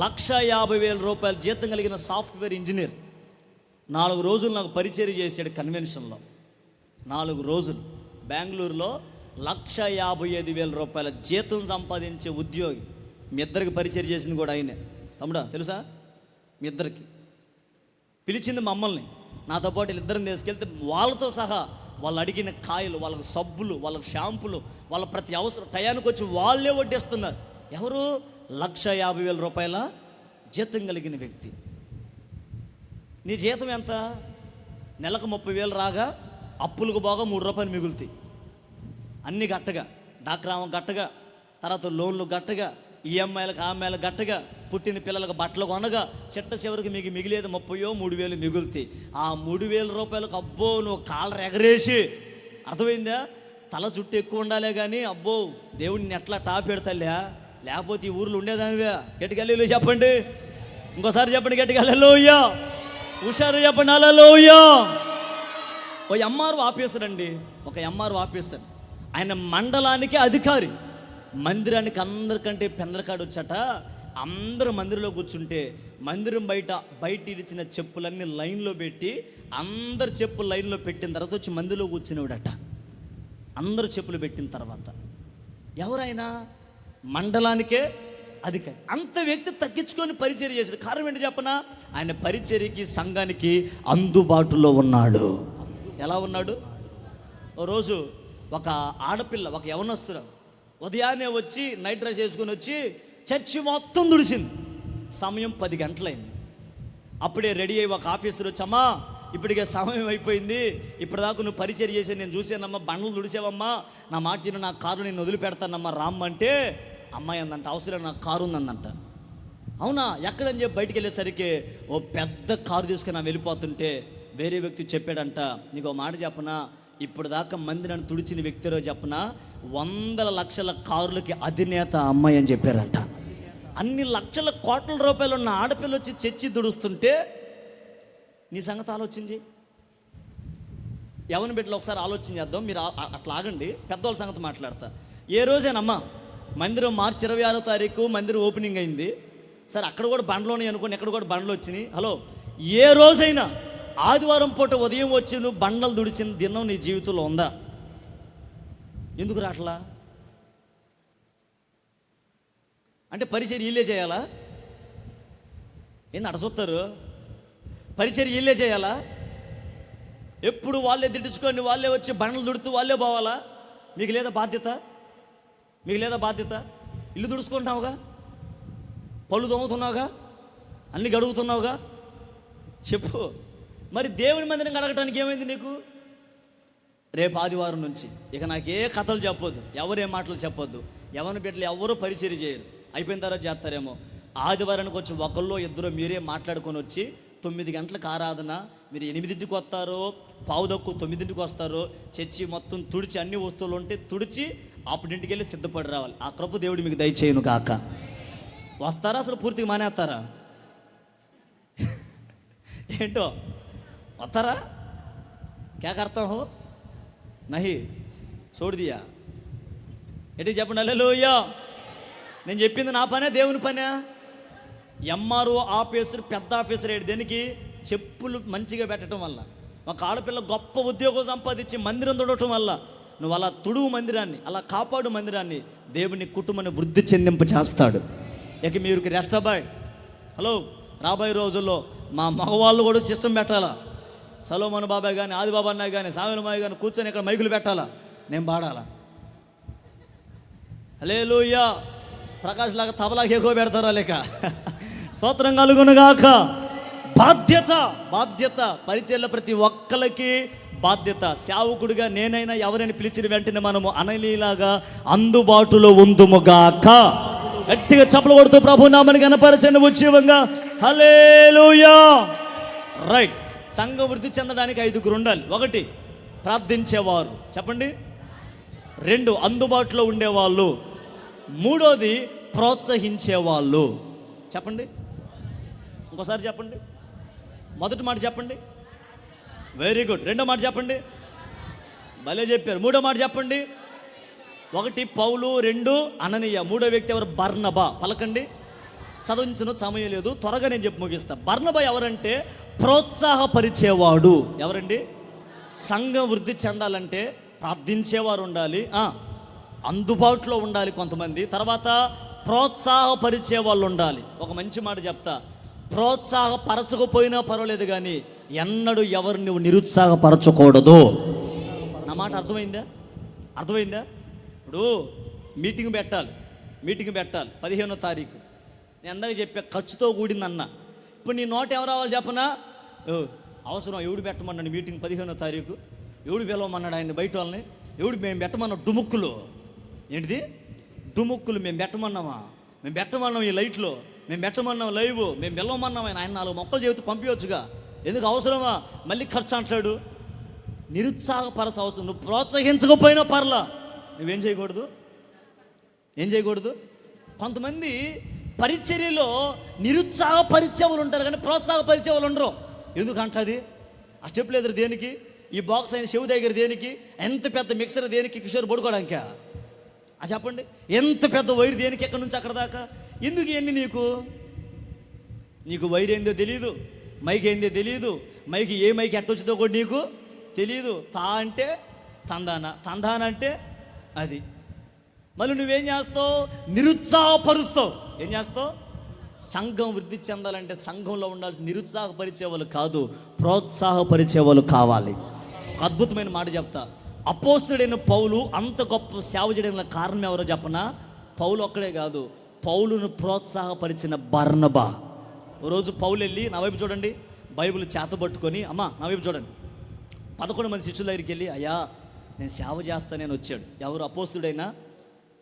1,50,000 రూపాయల జీతం కలిగిన సాఫ్ట్వేర్ ఇంజనీర్ 4 రోజులు నాకు పరిచయం చేశాడు కన్వెన్షన్లో. 4 రోజులు బెంగళూరులో 1,55,000 రూపాయల జీతం సంపాదించే ఉద్యోగి. మీ ఇద్దరికి పరిచయం చేసింది కూడా ఆయనే. తమ్ముడా తెలుసా? మీ ఇద్దరికి పిలిచింది మమ్మల్ని, నాతో పాటు వీళ్ళిద్దరిని తీసుకెళ్తే వాళ్ళతో సహా వాళ్ళు అడిగిన కాయలు, వాళ్ళకి సబ్బులు, వాళ్ళకి షాంపులు, వాళ్ళ ప్రతి అవసరం టయానికి వచ్చి వాళ్ళే వడ్డిస్తున్నారు. ఎవరు? 1,50,000 రూపాయల జీతం కలిగిన వ్యక్తి. నీ జీతం ఎంత? నెలకు 30,000 రాగా అప్పులకు బాగా 3 రూపాయలు మిగులుతాయి. అన్నీ గట్టగా, డాక్రామం గట్టగా, తర్వాత లోన్లు గట్టగా, ఈఎంఐలకు ఆమెలు గట్టగా, పుట్టిన పిల్లలకు బట్టలు కొనగా చిట్ట చివరికి మీకు మిగిలేదు 30,000-3,000 మిగులుతాయి. ఆ 3,000 రూపాయలకు అబ్బో నువ్వు కాలర్ ఎగరేసి, అర్థమైందా, తల చుట్టూ ఎక్కువ ఉండాలే కానీ అబ్బో దేవుడిని ఎట్లా టాప్ పెడతాలే, లేకపోతే ఈ ఊర్లో ఉండేదానివే. గట్టిగా హల్లెలూయా చెప్పండి. ఇంకోసారి చెప్పండి గట్టిగా, హల్లెలూయా. హుషారు చెప్పండి, హల్లెలూయా. ఒక ఎంఆర్ఓ ఆఫీసర్ అండి, ఒక ఎంఆర్ఓ ఆఫీసర్, ఆయన మండలానికి అధికారి. మందిరానికి అందరికంటే పెందలకాడు వచ్చట. అందరూ మందిరంలో కూర్చుంటే మందిరం బయట ఇడిచిన చెప్పులన్నీ లైన్లో పెట్టి, అందరు చెప్పులు లైన్లో పెట్టిన తర్వాత వచ్చి మందిలో కూర్చునేవాడట. అందరూ చెప్పులు పెట్టిన తర్వాత ఎవరైనా మండలానికే అధికారి. అంత వ్యక్తి తగ్గించుకొని పరిచర్య చేశాడు. కారణం ఏంటి చెప్పనా? ఆయన పరిచర్యకి, సంఘానికి అందుబాటులో ఉన్నాడు. ఎలా ఉన్నాడు? ఓ రోజు ఒక ఆడపిల్ల, ఒక యవనస్తుడు ఉదయాన్నే వచ్చి నైట్ డ్రెస్ వేసుకొని వచ్చి చర్చి మొత్తం దుడిసింది. సమయం 10 గంటలైంది. అప్పుడే రెడీ అయ్యి ఒక ఆఫీసర్ వచ్చమ్మా, ఇప్పటికే సమయం అయిపోయింది, ఇప్పటిదాకా నువ్వు పరిచర్య చేసి నేను చూసానమ్మా, బండ్లు దుడిసావమ్మా, నా మాట తిన, నా కారు నేను వదిలిపెడతానమ్మా రామ్మంటే, అమ్మాయి అందంట అవసరం నాకు కారు ఉందందంట. అవునా ఎక్కడని చెప్పి బయటికి వెళ్ళేసరికి ఓ పెద్ద కారు తీసుకుని నా వెళ్ళిపోతుంటే వేరే వ్యక్తి చెప్పాడంట, నీకు ఓ మాట చెప్పనా, ఇప్పుడు దాకా మందిరాన్ని తుడిచిన వ్యక్తిలో చెప్పనా 100 లక్షల కారులకి అధినేత అమ్మాయి అని చెప్పారంట. అన్ని లక్షల కోట్ల రూపాయలు ఉన్న ఆడపిల్ల వచ్చి చర్చి దుడుస్తుంటే నీ సంగతి ఆలోచించి, ఎవరిని బిడ్డలు ఒకసారి ఆలోచన చేద్దాం. మీరు అట్లా ఆగండి, పెద్దవాళ్ళ సంగతి మాట్లాడతా. ఏ రోజేనమ్మా మందిరం మార్చి 26వ తారీఖు మందిరం ఓపెనింగ్ అయింది. సరే అక్కడ కూడా బండ్లోనే అనుకోండి, ఎక్కడ కూడా బండ్లు వచ్చినాయి. హలో, ఏ రోజైనా ఆదివారం పూట ఉదయం వచ్చి నువ్వు బండలు దుడిచిన దినం నీ జీవితంలో ఉందా? ఎందుకు రాట్లా? అంటే పరిచర్య వీళ్ళే చేయాలా? ఏంది అట చూస్తారు? పరిచర్య వీళ్ళే చేయాలా? ఎప్పుడు వాళ్ళే తిట్టించుకొని వాళ్ళే వచ్చి బండలు దుడుతూ వాళ్ళే పోవాలా? మీకు లేదా బాధ్యత? మీకు లేదా బాధ్యత? ఇల్లు దుడుచుకుంటావుగా, పళ్ళు తోముతున్నావుగా, అన్ని గడుగుతున్నావుగా, చెప్పు. మరి దేవుని మందిరం గడగటానికి ఏమైంది నీకు? రేపు ఆదివారం నుంచి ఇక నాకు ఏ కథలు చెప్పొద్దు, ఎవరేం మాటలు చెప్పొద్దు, ఎవరి బిడ్డలు ఎవరూ పరిచర్య చేయరు. అయిపోయిన తర్వాత చేస్తారేమో. ఆదివారానికి వచ్చి ఒకళ్ళు ఇద్దరు మీరే మాట్లాడుకొని వచ్చి 9 గంటలకు ఆరాధన, మీరు 8ంటికి వస్తారో, 8:15 వస్తారో, చర్చి మొత్తం తుడిచి అన్ని వస్తువులు ఉంటే తుడిచి అప్పుడు ఇంటికి వెళ్ళి సిద్ధపడి రావాలి. ఆ కృప దేవుడు మీకు దయచేయును కాక. వస్తారా అసలు పూర్తిగా మానేస్తారా? ఏంటో వస్తారా? క్యా కర్తా హో నహి చూడు దియా ఏంటి చెప్పండి. హల్లెలూయా. నేను చెప్పింది నా పనే, దేవుని పనే. ఎంఆర్ఓ ఆఫీసర్, పెద్ద ఆఫీసర్ ఏంటి దేనికి? చెప్పులు మంచిగా పెట్టడం వల్ల. ఒక ఆడపిల్ల గొప్ప ఉద్యోగం సంపాదించి మందిరం తుడవటం వల్ల. నువ్వు అలా తుడువు మందిరాన్ని, అలా కాపాడు మందిరాన్ని, దేవుని కుటుంబాన్ని వృద్ధి చెందింప చేస్తాడు. ఇక మీరు రెస్ట్ అబ్బాయి. హలో, రాబోయే రోజుల్లో మా మగవాళ్ళు కూడా సిస్టమ్ పెట్టాలా. సలోమోన్ బాబాయ్ కానీ, ఆది బాబా అన్నయ్య కానీ, సామెలమాయ కానీ కూర్చొని ఇక్కడ మైకులు పెట్టాలా, నేను పాడాలా. హల్లెలూయా. ప్రకాష్ లాగా తబలాగా ఎక్కువ పెడతారా లేక? స్తోత్రం కలుగునుగాక. బాధ్యత పరిచర్ల ప్రతి ఒక్కరికి బాధ్యత. సేవకుడిగా నేనైనా ఎవరైనా పిలిచిన వెంటనే మనము అనలీలాగా అందుబాటులో ఉందుముగాక. గట్టిగా చప్పలు కొడుతూ ప్రభు నామని కనపరచండి ఉజ్జీవంగా. హల్లెలూయా. రైట్. సంఘం వృద్ధి చెందడానికి 5గురు ఉండాలి. 1 ప్రార్థించేవారు, చెప్పండి. 2 అందుబాటులో ఉండేవాళ్ళు. 3 ప్రోత్సహించేవాళ్ళు, చెప్పండి. ఇంకోసారి చెప్పండి. మొదటి మాట చెప్పండి. Very good. 2వ మాట చెప్పండి. భలే చెప్పారు. 3వ మాట చెప్పండి. 1 పౌలు, 2 అననీయ, 3వ వ్యక్తి ఎవరు? బర్నబా. పలకండి. చదివించిన సమయం లేదు, త్వరగా నేను చెప్పి ముగిస్తా. బర్నబా ఎవరంటే ప్రోత్సాహపరిచేవాడు. ఎవరండి? సంఘం వృద్ధి చెందాలంటే ప్రార్థించేవారు ఉండాలి, అందుబాటులో ఉండాలి కొంతమంది, తర్వాత ప్రోత్సాహపరిచే వాళ్ళు ఉండాలి. ఒక మంచి మాట చెప్తా, ప్రోత్సాహపరచకపోయినా పర్వాలేదు కానీ ఎన్నడూ ఎవరిని నువ్వు నిరుత్సాహపరచకూడదు. నా మాట అర్థమైందా? ఇప్పుడు మీటింగ్ పెట్టాలి 15వ తారీఖు. నేను అందాక చెప్పా ఖర్చుతో కూడిందన్న. ఇప్పుడు నీ నోట ఎవరు రావాలి చెప్పనా? అవసరం. ఎవడు పెట్టమన్నాడు మీటింగ్ 15వ తారీఖు? ఎవడు పిలవమన్నాడు ఆయన బయట వాళ్ళని? ఎవడు మేము పెట్టమన్నాం? డుముక్కులు. ఏంటిది డుముక్కులు? మేము పెట్టమన్నామా? మేము పెట్టమన్నాం ఈ లైట్లో, మేము పెట్టమన్నాం లైవ్, మేము పిలవమన్నాం. ఆయన 4 మొక్కలు చెబుతూ పంపించవచ్చుగా, ఎందుకు అవసరమా మళ్ళీ ఖర్చు అంటాడు? నిరుత్సాహపరచ అవసరం. నువ్వు ప్రోత్సహించకపోయినా పర్లా, నువ్వేం చేయకూడదు? కొంతమంది పరిచర్యలో నిరుత్సాహపరిచే వాళ్ళు ఉంటారు కానీ ప్రోత్సాహపరిచే వాళ్ళు ఉండరు. ఎందుకంటది? ఆ స్టెప్లు ఎదురు దేనికి? ఈ బాక్స్ అయిన చెవు దగ్గర దేనికి? ఎంత పెద్ద మిక్సర్ దేనికి? కిషోర్ పడుకోవడానికా? చెప్పండి. ఎంత పెద్ద వైర్ దేనికి? ఎక్కడి నుంచి అక్కడ దాకా? ఎందుకు ఇవన్నీ? నీకు వైర్ ఏందో తెలియదు, మైక్ ఏందో తెలియదు, ఏ మైక్ ఎట్టొచ్చిందో కూడా నీకు తెలియదు. అంటే తందాన అంటే అది. మళ్ళీ నువ్వేం చేస్తావు? నిరుత్సాహపరుస్తావు. ఏం చేస్తావు? సంఘం వృద్ధి చెందాలంటే సంఘంలో ఉండాల్సిన నిరుత్సాహపరిచే వాళ్ళు కాదు, ప్రోత్సాహపరిచే వాళ్ళు కావాలి. ఒక అద్భుతమైన మాట చెప్తా. అపోస్తలుడైన పౌలు అంత గొప్ప సేవ చేయడానికి కారణం ఎవరో చెప్పనా? పౌలు ఒక్కడే కాదు, పౌలును ప్రోత్సాహపరిచిన బర్నబా. ఓ రోజు పౌలు వెళ్ళి, నా వైపు చూడండి, బైబిల్ చేతబట్టుకొని, అమ్మా నా వైపు చూడండి, 11 మంది శిష్యుల దగ్గరికి వెళ్ళి, అయ్యా నేను సేవ చేస్తానని వచ్చాడు. ఎవరు? అపోస్తలుడైన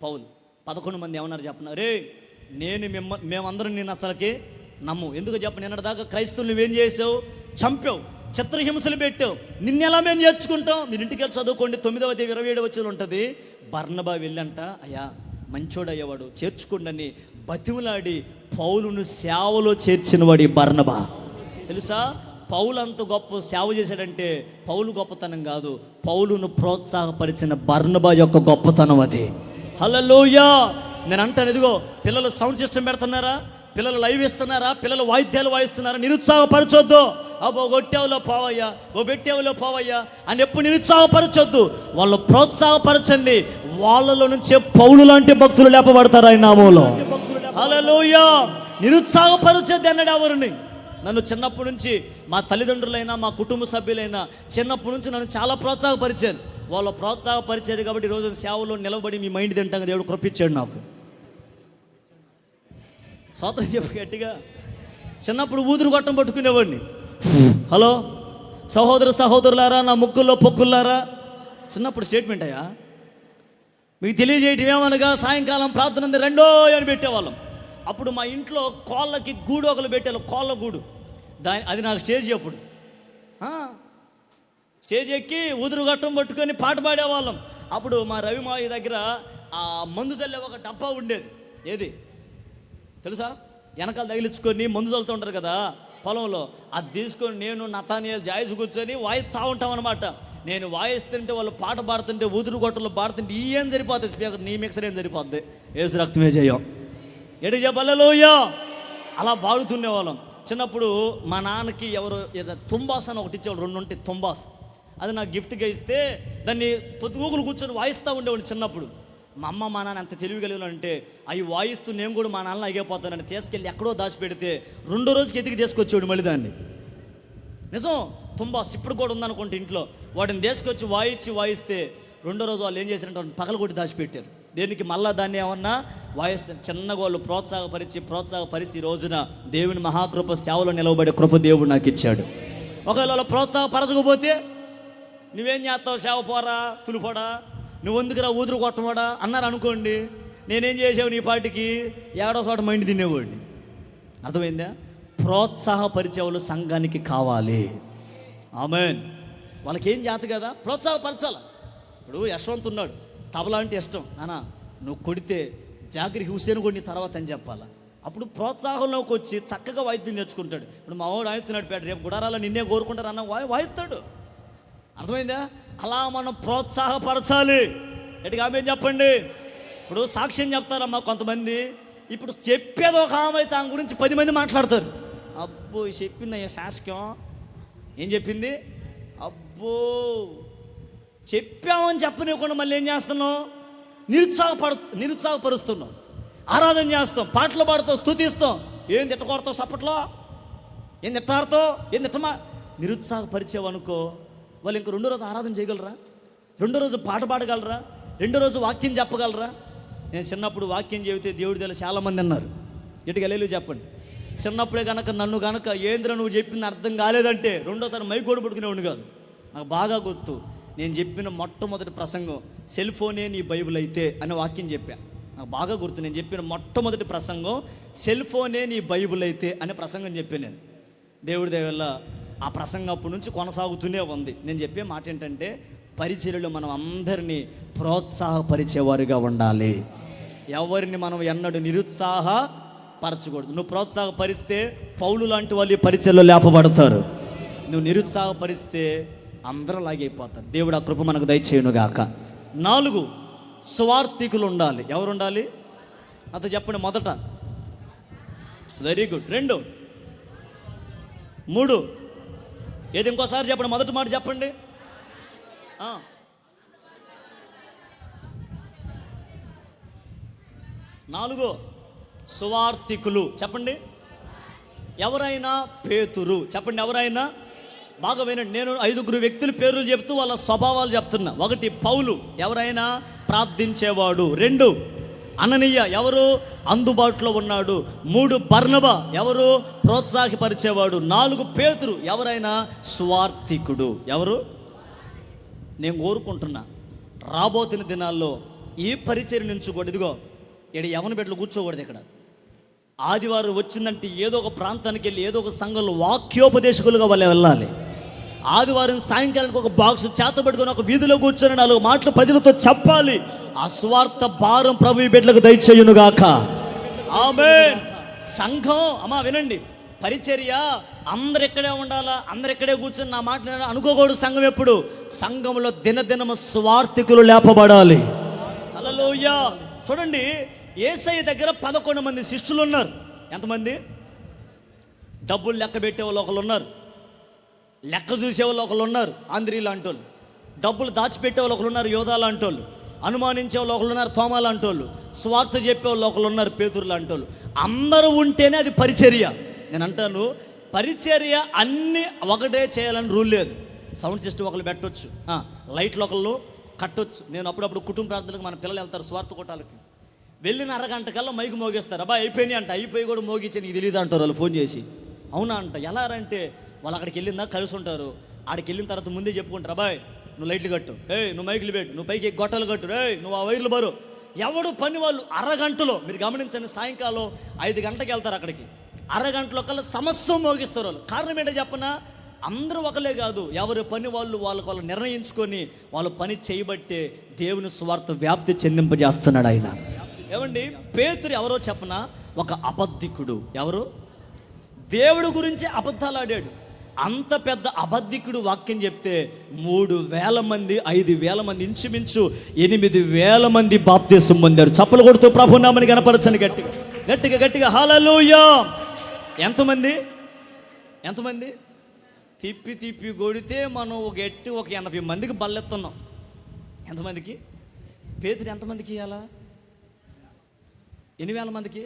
పౌలు. 11 మంది ఏమన్నారు చెప్పనా? రే మేమందరం నేను అసలుకి నమ్ము. ఎందుకు చెప్ప? నిన్నటిదాకా క్రైస్తవులు నువ్వేం చేసావు? చంపావు, చిత్రహింసలు పెట్టావు, నిన్నెలా మేము చేర్చుకుంటాం? మీరు ఇంటికి వెళ్ళి చదువుకోండి, 9వ తేదీ 27 వచ్చేది ఉంటుంది. బర్నబా వెళ్ళంట, అయ్యా మంచోడయ్యేవాడు చేర్చుకోండి అని బతిమలాడి పౌలును సేవలో చేర్చినవాడు ఈ బర్నబా. తెలుసా? పౌలు అంత గొప్ప సేవ చేశాడంటే పౌలు గొప్పతనం కాదు, పౌలును ప్రోత్సాహపరిచిన బర్నబా యొక్క గొప్పతనం అది. హల్లెలూయా. నేను అంటాను, ఎదుగో పిల్లలు సౌండ్ సిస్టమ్ పెడుతున్నారా, పిల్లలు లైవ్ ఇస్తున్నారా, పిల్లలు వాయిద్యాలు వాయిస్తున్నారా, నిరుత్సాహపరచొద్దు. అబ్బో కొట్టేవులో పోవయ్యా, పెట్టేవులో పోవయ్యా అని ఎప్పుడు నిరుత్సాహపరచొద్దు. వాళ్ళు ప్రోత్సాహపరచండి. వాళ్ళలో నుంచే పౌలు లాంటి భక్తులు లేపబడతారు ఆయన నామంలో. హల్లెలూయా. నిరుత్సాహపరచొద్దు అన్నాడు ఎవరిని? నన్ను చిన్నప్పటి నుంచి మా తల్లిదండ్రులైనా మా కుటుంబ సభ్యులైనా చిన్నప్పటి నుంచి నన్ను చాలా ప్రోత్సాహపరిచారు. వాళ్ళు ప్రోత్సాహపరిచారు కాబట్టి ఈరోజు సేవలో నిలబడి మీ మైండ్ తింటాక దేవుడు కృపించాడు నాకు. స్తోత్రం చెప్పు గట్టిగా. చిన్నప్పుడు ఊదురు గొట్టం పట్టుకునేవాడిని. హలో సహోదరులారా, నా ముక్కుల్లో పొక్కుల్లారా, చిన్నప్పుడు స్టేట్మెంట్ అయ్యా. మీకు తెలియజేయటం ఏమనగా సాయంకాలం ప్రార్థన రెండో అని పెట్టేవాళ్ళం. అప్పుడు మా ఇంట్లో కోళ్ళకి గూడు ఒకరు పెట్టారు, కోళ్ళ గూడు. అది నాకు స్టేజ్. అప్పుడు స్టేజ్ ఎక్కి ఊదురు గట్టం పట్టుకొని పాట పాడేవాళ్ళం. అప్పుడు మా రవిమావి దగ్గర ఆ మందు చల్లే ఒక డబ్బా ఉండేది. ఏది తెలుసా? వెనకాల తగిలించుకొని మందు చల్లుతుంటారు కదా పొలంలో. అది తీసుకొని నేను నతానియల్ జాయిస్ కూర్చొని వాయిస్తూ ఉంటాం అనమాట. నేను వాయిస్తుంటే వాళ్ళు పాట పాడుతుంటే ఊదురు గొట్టలు పాడుతుంటే ఏం సరిపోతుంది స్పీకర్, నీ మిక్సర్ ఏం సరిపోద్ది, ఏసు రక్తమే చేయం ఎటు చెప్పలేలోయ్యా. అలా పాడుతునే వాళ్ళం. చిన్నప్పుడు మా నాన్నకి ఎవరు తుంబాస్ అని ఒకటి ఇచ్చేవాడు, 2 ఉంటాయి తుంబాస్. అది నాకు గిఫ్ట్గా ఇస్తే దాన్ని పొద్దుగూకులు కూర్చొని వాయిస్తూ ఉండేవాడు చిన్నప్పుడు. మా అమ్మ మా నాన్న ఎంత తెలివిగలిగిన అంటే అవి వాయిస్తూ నేను కూడా మా నాన్న అగిపోతానని తీసుకెళ్ళి ఎక్కడో దాచిపెడితే 2వ రోజుకి ఎతికి తీసుకొచ్చేవాడు మళ్ళీ దాన్ని. నిజం, తుంబాస్ ఇప్పుడు కూడా ఉందనుకుంటే ఇంట్లో. వాటిని తీసుకొచ్చి వాయిస్తే 2వ రోజు వాళ్ళు ఏం చేశారంటే పగల కొట్టి దాచిపెట్టారు. దేనికి? మళ్ళా దాన్ని ఏమన్నా వాయిస్తే చిన్నగా వాళ్ళు ప్రోత్సాహపరిచి ఈ రోజున దేవుని మహాకృప సేవలో నిలవబడే కృప దేవుడు నాకు ఇచ్చాడు. ఒకవేళ వాళ్ళు ప్రోత్సాహపరచకపోతే నువ్వేం చేస్తావు, సేవ పోరా, తులుపోడా, నువ్వు ఎందుకురా ఊదురు కొట్టవాడా అన్నారు అనుకోండి, నేనేం చేసావు నీ పాటికి ఏడో చోట మైండ్ తినేవాడిని. అర్థమైందా? ప్రోత్సాహపరిచేవాళ్ళు సంఘానికి కావాలి. ఆమేన్. వాళ్ళకేం చేత కదా, ప్రోత్సాహపరచాలి. ఇప్పుడు యశ్వంత్ ఉన్నాడు, తబలా అంటే ఇష్టం. నానా నువ్వు కొడితే జాగిరి హుసేన్ కొడిన తర్వాత అని చెప్పాలా. అప్పుడు ప్రోత్సాహంలోకి వచ్చి చక్కగా వాయిద్యం నేర్చుకుంటాడు. ఇప్పుడు మా వాడు వాయిస్తున్నాడు పేట, రేపు గుడారాలో నిన్నే కోరుకుంటారు అన్న వాయిస్తాడు. అర్థమైందా? అలా మనం ప్రోత్సాహపరచాలి. ఎటుగా ఆమె చెప్పండి. ఇప్పుడు సాక్ష్యం చెప్తారమ్మా కొంతమంది. ఇప్పుడు చెప్పేది ఒక ఆమె అయితే ఆమె గురించి 10 మంది మాట్లాడతారు. అబ్బో చెప్పింది అయ్యా శాస్త్రం, ఏం చెప్పింది, అబ్బో చెప్పామని చెప్పనివ్వకుండా మళ్ళీ ఏం చేస్తున్నాం, నిరుత్సాహపరుస్తున్నాం. ఆరాధన చేస్తాం, పాటలు పాడుతాం, స్తుతిస్తాం. ఏం తిట్టకొడతావు సప్పట్లో, ఏం తిట్టాడుతావు, ఏం తిట్టమా నిరుత్సాహపరిచేవనుకో వాళ్ళు ఇంక 2వ రోజు ఆరాధన చేయగలరా, 2వ రోజు పాట పాడగలరా, 2వ రోజు వాక్యం చెప్పగలరా? నేను చిన్నప్పుడు వాక్యం చెబితే దేవుడి దగ్గర చాలామంది అన్నారు. ఇటుకి వెళ్ళి చెప్పండి. చిన్నప్పుడే కనుక నన్ను కనుక ఏంద్ర నువ్వు చెప్పింది అర్థం కాలేదంటే 2వసారి మైక్ కూడా పట్టుకునేవాడిని కాదు. నాకు బాగా గుర్తు, నేను చెప్పిన మొట్టమొదటి ప్రసంగం సెల్ ఫోనే నీ బైబిల్ అయితే అనే వాక్యం చెప్పా. నాకు బాగా గుర్తు, నేను చెప్పిన మొట్టమొదటి ప్రసంగం సెల్ ఫోనే నీ బైబిల్ అయితే అనే ప్రసంగం చెప్పాను నేను. దేవుడి దయ వల్ల ఆ ప్రసంగం అప్పటి నుంచి కొనసాగుతూనే ఉంది. నేను చెప్పే మాట ఏంటంటే పరిచర్యలో మనం అందరినీ ప్రోత్సాహపరిచేవారుగా ఉండాలి. ఎవరిని మనం ఎన్నడూ నిరుత్సాహపరచకూడదు. నువ్వు ప్రోత్సాహపరిస్తే పౌలు లాంటి వాళ్ళు ఈ పరిచర్యలో లేపబడతారు. నువ్వు నిరుత్సాహపరిస్తే అందరూ లాగైపోతారు. దేవుడు ఆ కృప మనకు దయచేయునుగాక. 4 స్వార్థికులు ఉండాలి. ఎవరు ఉండాలి అంత చెప్పండి. మొదట వెరీ గుడ్. 2, 3 ఏది ఇంకోసారి చెప్పండి. మొదటి మాట చెప్పండి. 4 సువార్థికులు చెప్పండి. ఎవరైనా పేతురు చెప్పండి. ఎవరైనా బాగా వినండి. నేను 5 వ్యక్తుల పేర్లు చెప్తూ వాళ్ళ స్వభావాలు చెప్తున్నా. 1 పౌలు, ఎవరైనా ప్రార్థించేవాడు. 2 అననీయ, ఎవరు అందుబాటులో ఉన్నాడు. 3 బర్నబా, ఎవరు ప్రోత్సాహపరిచేవాడు. 4 పేతురు, ఎవరైనా స్వార్థికుడు. ఎవరు? నేను కోరుకుంటున్నా రాబోతున్న దినాల్లో ఈ పరిచర్య నుంచి కూడా, ఇదిగో ఇక్కడ యవన బిడ్డలు కూర్చోకూడదు. ఇక్కడ ఆదివారం వచ్చిందంటే ఏదో ఒక ప్రాంతానికి వెళ్ళి ఏదో ఒక సంఘంలో వాక్యోపదేశకులుగా వాళ్ళు వెళ్ళాలి. ఆదివారం సాయంకాలానికి ఒక బాక్స్ చేతబెట్టుకొని ఒక వీధిలో కూర్చొని 4 మాటలు ప్రజలతో చెప్పాలి. ఆ స్వార్థ భారం ప్రభు బిడ్డలకు దయచేయునుగాక. ఆమేన్. సంఘం అమ్మా వినండి, పరిచర్య అందరు ఇక్కడే ఉండాలా, అందరు ఇక్కడే కూర్చొని నా మాట అనుకోకూడదు. సంఘం ఎప్పుడు సంఘంలో దినదినము స్వార్థికులు లేపబడాలి. హల్లెలూయా. చూడండి, యేసయ్య దగ్గర 11 మంది శిష్యులు ఉన్నారు. ఎంతమంది? డబ్బులు లెక్క పెట్టే వాళ్ళు ఒకళ్ళు ఉన్నారు, లెక్క చూసేవాళ్ళు ఒకళ్ళు ఉన్నారు, ఆంధ్రీ లాంటి వాళ్ళు. డబ్బులు దాచిపెట్టే వాళ్ళు ఒకళ్ళు ఉన్నారు, యోధా లాంటి వాళ్ళు. అనుమానించే వాళ్ళు ఒకళ్ళు ఉన్నారు, తోమా లాంటి వాళ్ళు. స్వార్థ చెప్పే వాళ్ళు ఒకళ్ళు ఉన్నారు, పేతురు లాంటి వాళ్ళు. అందరూ ఉంటేనే అది పరిచర్య. నేను అంటాను, పరిచర్య అన్నీ ఒకటే చేయాలని రూల్ లేదు. సౌండ్ సిస్టమ్ ఒకళ్ళు పెట్టవచ్చు, లైట్లు ఒకళ్ళు కట్టొచ్చు. నేను అప్పుడప్పుడు కుటుంబ ప్రార్థనలకు మన పిల్లలు వెళ్తారు స్వార్థ కొట్టాలకి. వెళ్ళిన అరగంట కల్లా మైకు మోగిస్తారు. అబ్బా అయిపోయినాయి అంట. అయిపోయి కూడా మోగించి నీకు తెలియదు అంటారు వాళ్ళు ఫోన్ చేసి. అవునా అంట. ఎలా అంటే వాళ్ళు అక్కడికి వెళ్ళిందా కలిసి ఉంటారు. ఆడికి వెళ్ళిన తర్వాత ముందే చెప్పుకుంటారు, అబ్బాయి నువ్వు లైట్లు కట్టు, నువ్వు మైకులు పెట్టు, నువ్వు పైకి గొట్టలు కట్టు, నువ్వు ఆ వైర్లు బరు. ఎవడు పని వాళ్ళు అరగంటలో. మీరు గమనించండి, సాయంకాలం 5 గంటలకు వెళ్తారు అక్కడికి. అరగంటలో కల్లా సమస్తం మోగిస్తారు వాళ్ళు. కారణం ఏంటో చెప్పనా, అందరూ ఒకలే కాదు, ఎవరి పని వాళ్ళు నిర్ణయించుకొని వాళ్ళు పని చేయబట్టే దేవుని సువార్త వ్యాప్తి చెందింపజేస్తున్నాడు ఆయన. ఏమండి, పేతురు ఎవరో చెప్పనా, ఒక అబద్ధికుడు. ఎవరు? దేవుడి గురించి అబద్ధాలు ఆడాడు. అంత పెద్ద అబద్ధికుడు వాక్యం చెప్తే 3,000 మంది, 5,000 మంది, ఇంచుమించు 8,000 మంది బాప్తిసం పొందారు. చప్పలు కొడుతూ ప్రభునామని కనపరచండి గట్టిగా గట్టిగా గట్టిగా. హల్లెలూయా. ఎంతమంది? తిప్పి కొడితే మనం ఒక 80 మందికి బల్లెత్తున్నాం. ఎంతమందికి? పేతురు ఎంతమందికి ఇవ్వాలా? 8,000 మందికి.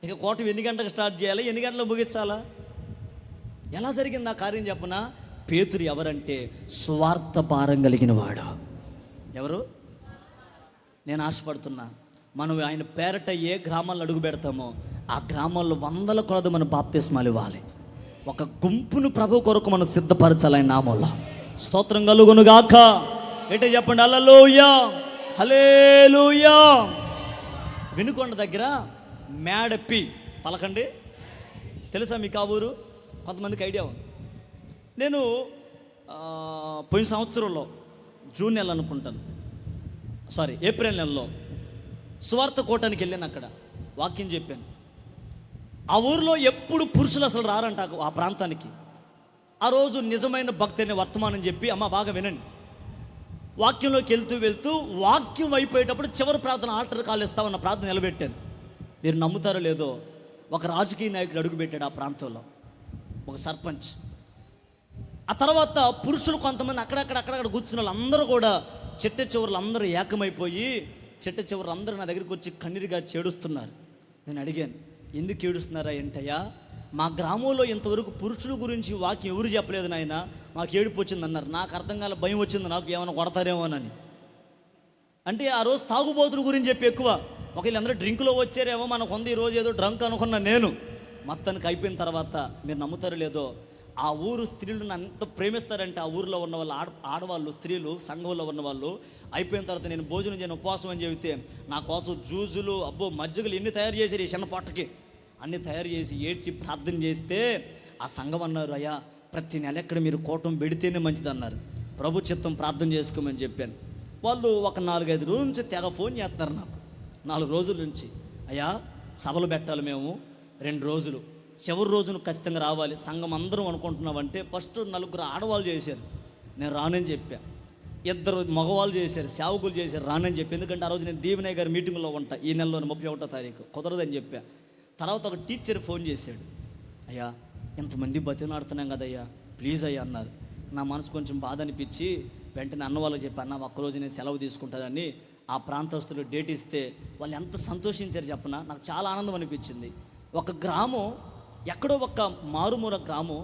ఇక కోట ఎన్ని గంటలకు స్టార్ట్ చేయాలి, ఎన్ని గంటలకు ముగించాలా? ఎలా జరిగింది ఆ కార్యం చెప్పనా? పేతురు ఎవరంటే స్వార్థ భారం కలిగిన వాడు. ఎవరు? నేను ఆశపడుతున్నా, మనం ఆయన పేరట ఏ గ్రామాల్లో అడుగు పెడతామో ఆ గ్రామాల్లో 100 కొలది మనం బాప్తిస్మాలు ఇవ్వాలి. ఒక గుంపును ప్రభు కొరకు మనం సిద్ధపరచాలి ఆయన నామంలో. స్తోత్రం కలుగును గాక. ఏంటో చెప్పండి. హల్లెలూయా, హల్లెలూయా. వినుకొండ దగ్గర మేడపి పలకండి. తెలుసా మీకు ఆ ఊరు? కొంతమందికి ఐడియా ఉంది. నేను పోయిన సంవత్సరంలో జూన్ నెల అనుకుంటాను, ఏప్రిల్ నెలలో సువార్త కోటానికి వెళ్ళాను. అక్కడ వాక్యం చెప్పాను. ఆ ఊరిలో ఎప్పుడు పురుషులు అసలు రారంట ఆ ప్రాంతానికి. ఆ రోజు నిజమైన భక్తి అనే వర్తమానం చెప్పి, అమ్మ బాగా వినండి, వాక్యంలోకి వెళ్తూ వాక్యం అయిపోయేటప్పుడు చివరి ప్రార్థన ఆల్టర్ కాల్ ఇస్తామన్న ప్రార్థన నిలబెట్టాను. మీరు నమ్ముతారో లేదో, ఒక రాజకీయ నాయకుడు అడుగుపెట్టాడు ఆ ప్రాంతంలో, ఒక సర్పంచ్. ఆ తర్వాత పురుషులు కొంతమంది అక్కడక్కడ కూర్చున్న వాళ్ళందరూ కూడా చిట్ట చివరులు అందరూ ఏకమైపోయి చిట్ట చివరులు అందరూ నా దగ్గరికి వచ్చి కన్నీరుగా చేడుస్తున్నారు. నేను అడిగాను, ఎందుకు ఏడుస్తున్నారా ఏంటయ్యా? మా గ్రామంలో ఇంతవరకు పురుషుల గురించి వాక్యం ఎవరు చెప్పలేదు నాయన, మాకు ఏడుపు వచ్చింది అన్నారు. నాకు అర్థం కాల, భయం వచ్చింది, నాకు ఏమైనా కొడతారేమోనని. అంటే ఆ రోజు తాగుబోతుల గురించి చెప్పి ఎక్కువ, ఒకవేళ అందరూ డ్రింకులో వచ్చారేమో, మనకు ఉంది ఈరోజు ఏదో డ్రంక్ అనుకున్నా నేను. మొత్తానికి అయిపోయిన తర్వాత మీరు నమ్ముతారో లేదో, ఆ ఊరు స్త్రీలు అంత ప్రేమిస్తారంటే, ఆ ఊరిలో ఉన్న వాళ్ళు ఆడవాళ్ళు, స్త్రీలు, సంఘంలో ఉన్న వాళ్ళు అయిపోయిన తర్వాత నేను భోజనం చేయను, ఉపవాసం అని చెబితే నా కోసం జ్యూసులు, మజ్జిగలు ఎన్ని తయారు చేశారు ఈ చిన్న పొట్టకి, అన్నీ తయారు చేసి ఏడ్చి ప్రార్థన చేస్తే ఆ సంఘం అన్నారు, అయ్యా ప్రతి నెల ఎక్కడ మీరు కూటం పెడితేనే మంచిది అన్నారు. ప్రభు చిత్తం ప్రార్థన చేసుకోమని చెప్పాను. వాళ్ళు ఒక 4-5 రోజుల నుంచి తెగ ఫోన్ చేస్తున్నారు నాకు. 4 రోజుల నుంచి, అయ్యా సభలు పెట్టాలి మేము 2 రోజులు, చివరి రోజును ఖచ్చితంగా రావాలి, సంఘం అందరం అనుకుంటున్నామంటే ఫస్ట్ 4 ఆడవాళ్ళు చేశారు, నేను రానని చెప్పా. 2 మగవాళ్ళు చేశారు, సేవకులు చేశారు, రానని చెప్పి. ఎందుకంటే ఆ రోజు నేను దీవెనయ్య గారి మీటింగ్లో ఉంటా, ఈ నెలలో 31వ తారీఖు, కుదరదని చెప్పా. తర్వాత ఒక టీచర్ ఫోన్ చేశాడు, అయ్యా ఎంతమంది బతిలాడుతున్నాం కదయ్యా, ప్లీజ్ అయ్యా అన్నారు. నా మనసు కొంచెం బాధ అనిపించి వెంటనే అన్న వాళ్ళకి చెప్పి, అన్న ఒక్కరోజు నేను సెలవు తీసుకుంటుందని ఆ ప్రాంతస్తులు డేట్ ఇస్తే వాళ్ళు ఎంత సంతోషించారు చెప్పనా. నాకు చాలా ఆనందం అనిపించింది. ఒక గ్రామం, ఎక్కడో ఒక మారుమూల గ్రామం,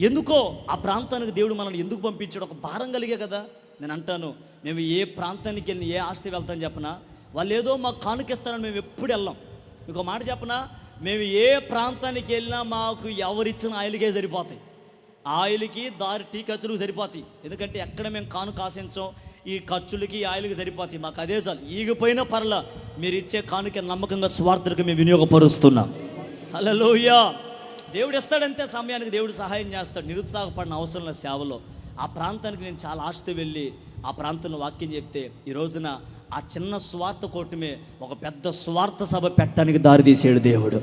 ఎందుకో ఆ ప్రాంతానికి దేవుడు మనల్ని ఎందుకు పంపించాడు, ఒక భారం కలిగే కదా. నేను అంటాను, మేము ఏ ప్రాంతానికి వెళ్ళి ఏ ఆస్తి వెళ్తాం చెప్పనా, వాళ్ళు ఏదో మాకు కానుకిస్తారని మేము ఎప్పుడు వెళ్ళాం. మీకు ఒక మాట చెప్పనా, మేము ఏ ప్రాంతానికి వెళ్ళినా మాకు ఎవరిచ్చిన ఆయిల్కే సరిపోతాయి, ఆయిల్కి దారి టీ ఖర్చులకు సరిపోతాయి. ఎందుకంటే ఎక్కడ మేము కానుక ఆశించాం, ఈ ఖర్చులకి ఆయిల్కి సరిపోతాయి, మాకు అదే చాలు. ఈగిపోయినా పర్లా, మీరు ఇచ్చే కానుక నమ్మకంగా స్వార్థకు మేము వినియోగపరుస్తున్నాం. హల్లెలూయా. దేవుడు ఇస్తాడంతే, సమయానికి దేవుడు సహాయం చేస్తాడు. నిరుత్సాహపడిన అవసరం లేదు సేవలో. ఆ ప్రాంతానికి నేను చాలా ఆశతో వెళ్ళి ఆ ప్రాంతంలో వాక్యం చెప్తే ఈ రోజున ఆ చిన్న స్వార్థ కూటమే ఒక పెద్ద స్వార్థ సభ పెట్టడానికి దారితీసాడు దేవుడు.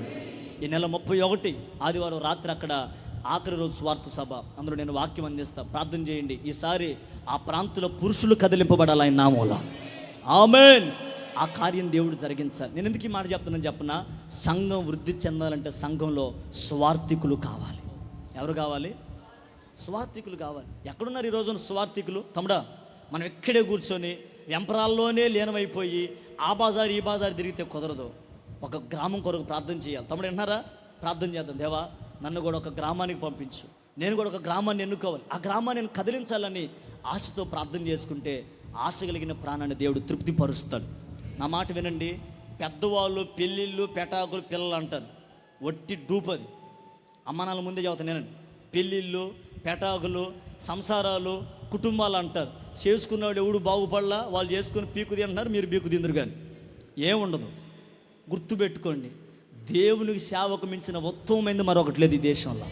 ఈ నెల 31 ఆదివారం రాత్రి అక్కడ ఆఖరి రోజు స్వార్థ సభ, అందులో నేను వాక్యం అందిస్తా, ప్రార్థన చేయండి. ఈసారి ఆ ప్రాంతంలో పురుషులు కదిలింపబడాలి ఆయన నామములో. ఆమేన్. ఆ కార్యం దేవుడు జరిగించాలి. నేను ఎందుకు ఈ మాట చెప్తున్నాను చెప్పనా, సంఘం వృద్ధి చెందాలంటే సంఘంలో స్వార్థికులు కావాలి. ఎవరు కావాలి? స్వార్థికులు కావాలి. ఎక్కడున్నారు ఈ రోజున స్వార్థికులు? తమ్ముడా, మనం ఎక్కడే కూర్చొని వెంపరాల్లోనే లీనమైపోయి ఆ బాజారు ఈ బాజారు తిరిగితే కుదరదు. ఒక గ్రామం కొరకు ప్రార్థన చేయాలి. తమ్ముడు విన్నారా? ప్రార్థన చేద్దాం. దేవా నన్ను కూడా ఒక గ్రామానికి పంపించు, నేను కూడా ఒక గ్రామాన్ని ఎన్నుకోవాలి, ఆ గ్రామాన్ని నేను కదిలించాలని ఆశతో ప్రార్థన చేసుకుంటే ఆశ కలిగిన ప్రాణాన్ని దేవుడు తృప్తిపరుస్తాడు. నా మాట వినండి, పెద్దవాళ్ళు పెళ్ళిళ్ళు పెటాకులు పిల్లలు అంటారు. ఒట్టి డూపది. అమ్మానాల ముందే చదువుతాను నేనండి. పెళ్ళిళ్ళు పెటాకులు సంసారాలు కుటుంబాలు అంటారు. చేసుకున్నవాడు ఎవడు బాగుపడలా, వాళ్ళు చేసుకుని పీకు తింటున్నారు, మీరు పీకు తిందురు. కానీ ఏముండదు. గుర్తుపెట్టుకోండి, దేవునికి సేవకు మించిన ఉత్తమమైంది మరొకటి లేదు ఈ దేశంలో.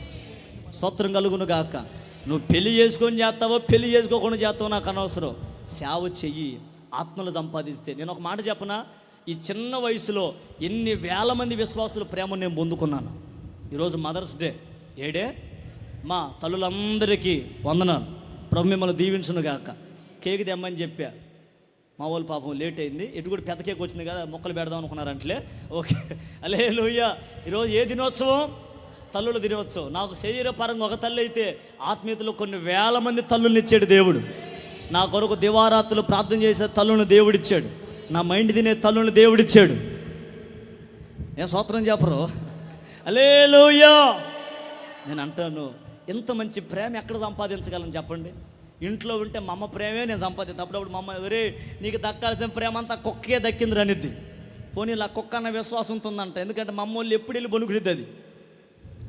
స్తోత్రం కలుగును గాక. నువ్వు పెళ్లి చేసుకొని చేస్తావో పెళ్లి చేసుకోకుండా చేస్తావో నాకు అనవసరం. సేవ చెయ్యి, ఆత్మలు సంపాదిస్తే. నేను ఒక మాట చెప్పనా, ఈ చిన్న వయసులో ఎన్ని వేల మంది విశ్వాసుల ప్రేమను నేను పొందుకున్నాను. ఈరోజు మదర్స్ డే. ఏడే మా తల్లులందరికీ వందనాలు. ప్రభు మిమ్మల్ని దీవించును గాక. కేక్ తెమ్మని చెప్పా, మా వాళ్ళు పాపం లేట్ అయింది. ఇటు కూడా పెద్ద కేక్ వచ్చింది కదా, మొక్కలు పెడదాం అనుకున్నారంటలే. ఓకే, హల్లెలూయా. ఈరోజు ఏ దినోత్సవం? తల్లుల దినోత్సవం. నాకు శరీరపరంగా ఒక తల్లి అయితే ఆత్మీయతలో కొన్ని వేల మంది తల్లుల్ని ఇచ్చాడు దేవుడు. నా కొరకు దివారాత్రులు ప్రార్థన చేసే తల్లుని దేవుడిచ్చాడు. నా మైండ్ తినే తల్లుని దేవుడిచ్చాడు. ఏం స్తోత్రం చెప్పరు? హల్లెలూయా. నేను అంటాను, ఇంత మంచి ప్రేమ ఎక్కడ సంపాదించగలను చెప్పండి? ఇంట్లో ఉంటే మా అమ్మ ప్రేమే నేను సంపాదిస్తాను. అప్పుడప్పుడు మా అమ్మ, ఎవరే నీకు దక్కాల్సిన ప్రేమ అంతా కుక్కే దక్కింది అనిద్ది. పోనీ ఇలా కుక్క అన్న విశ్వాసం ఉంటుందంట. ఎందుకంటే మా అమ్మ వాళ్ళు ఎప్పుడు వెళ్ళి బొనుకుడిద్ది. అది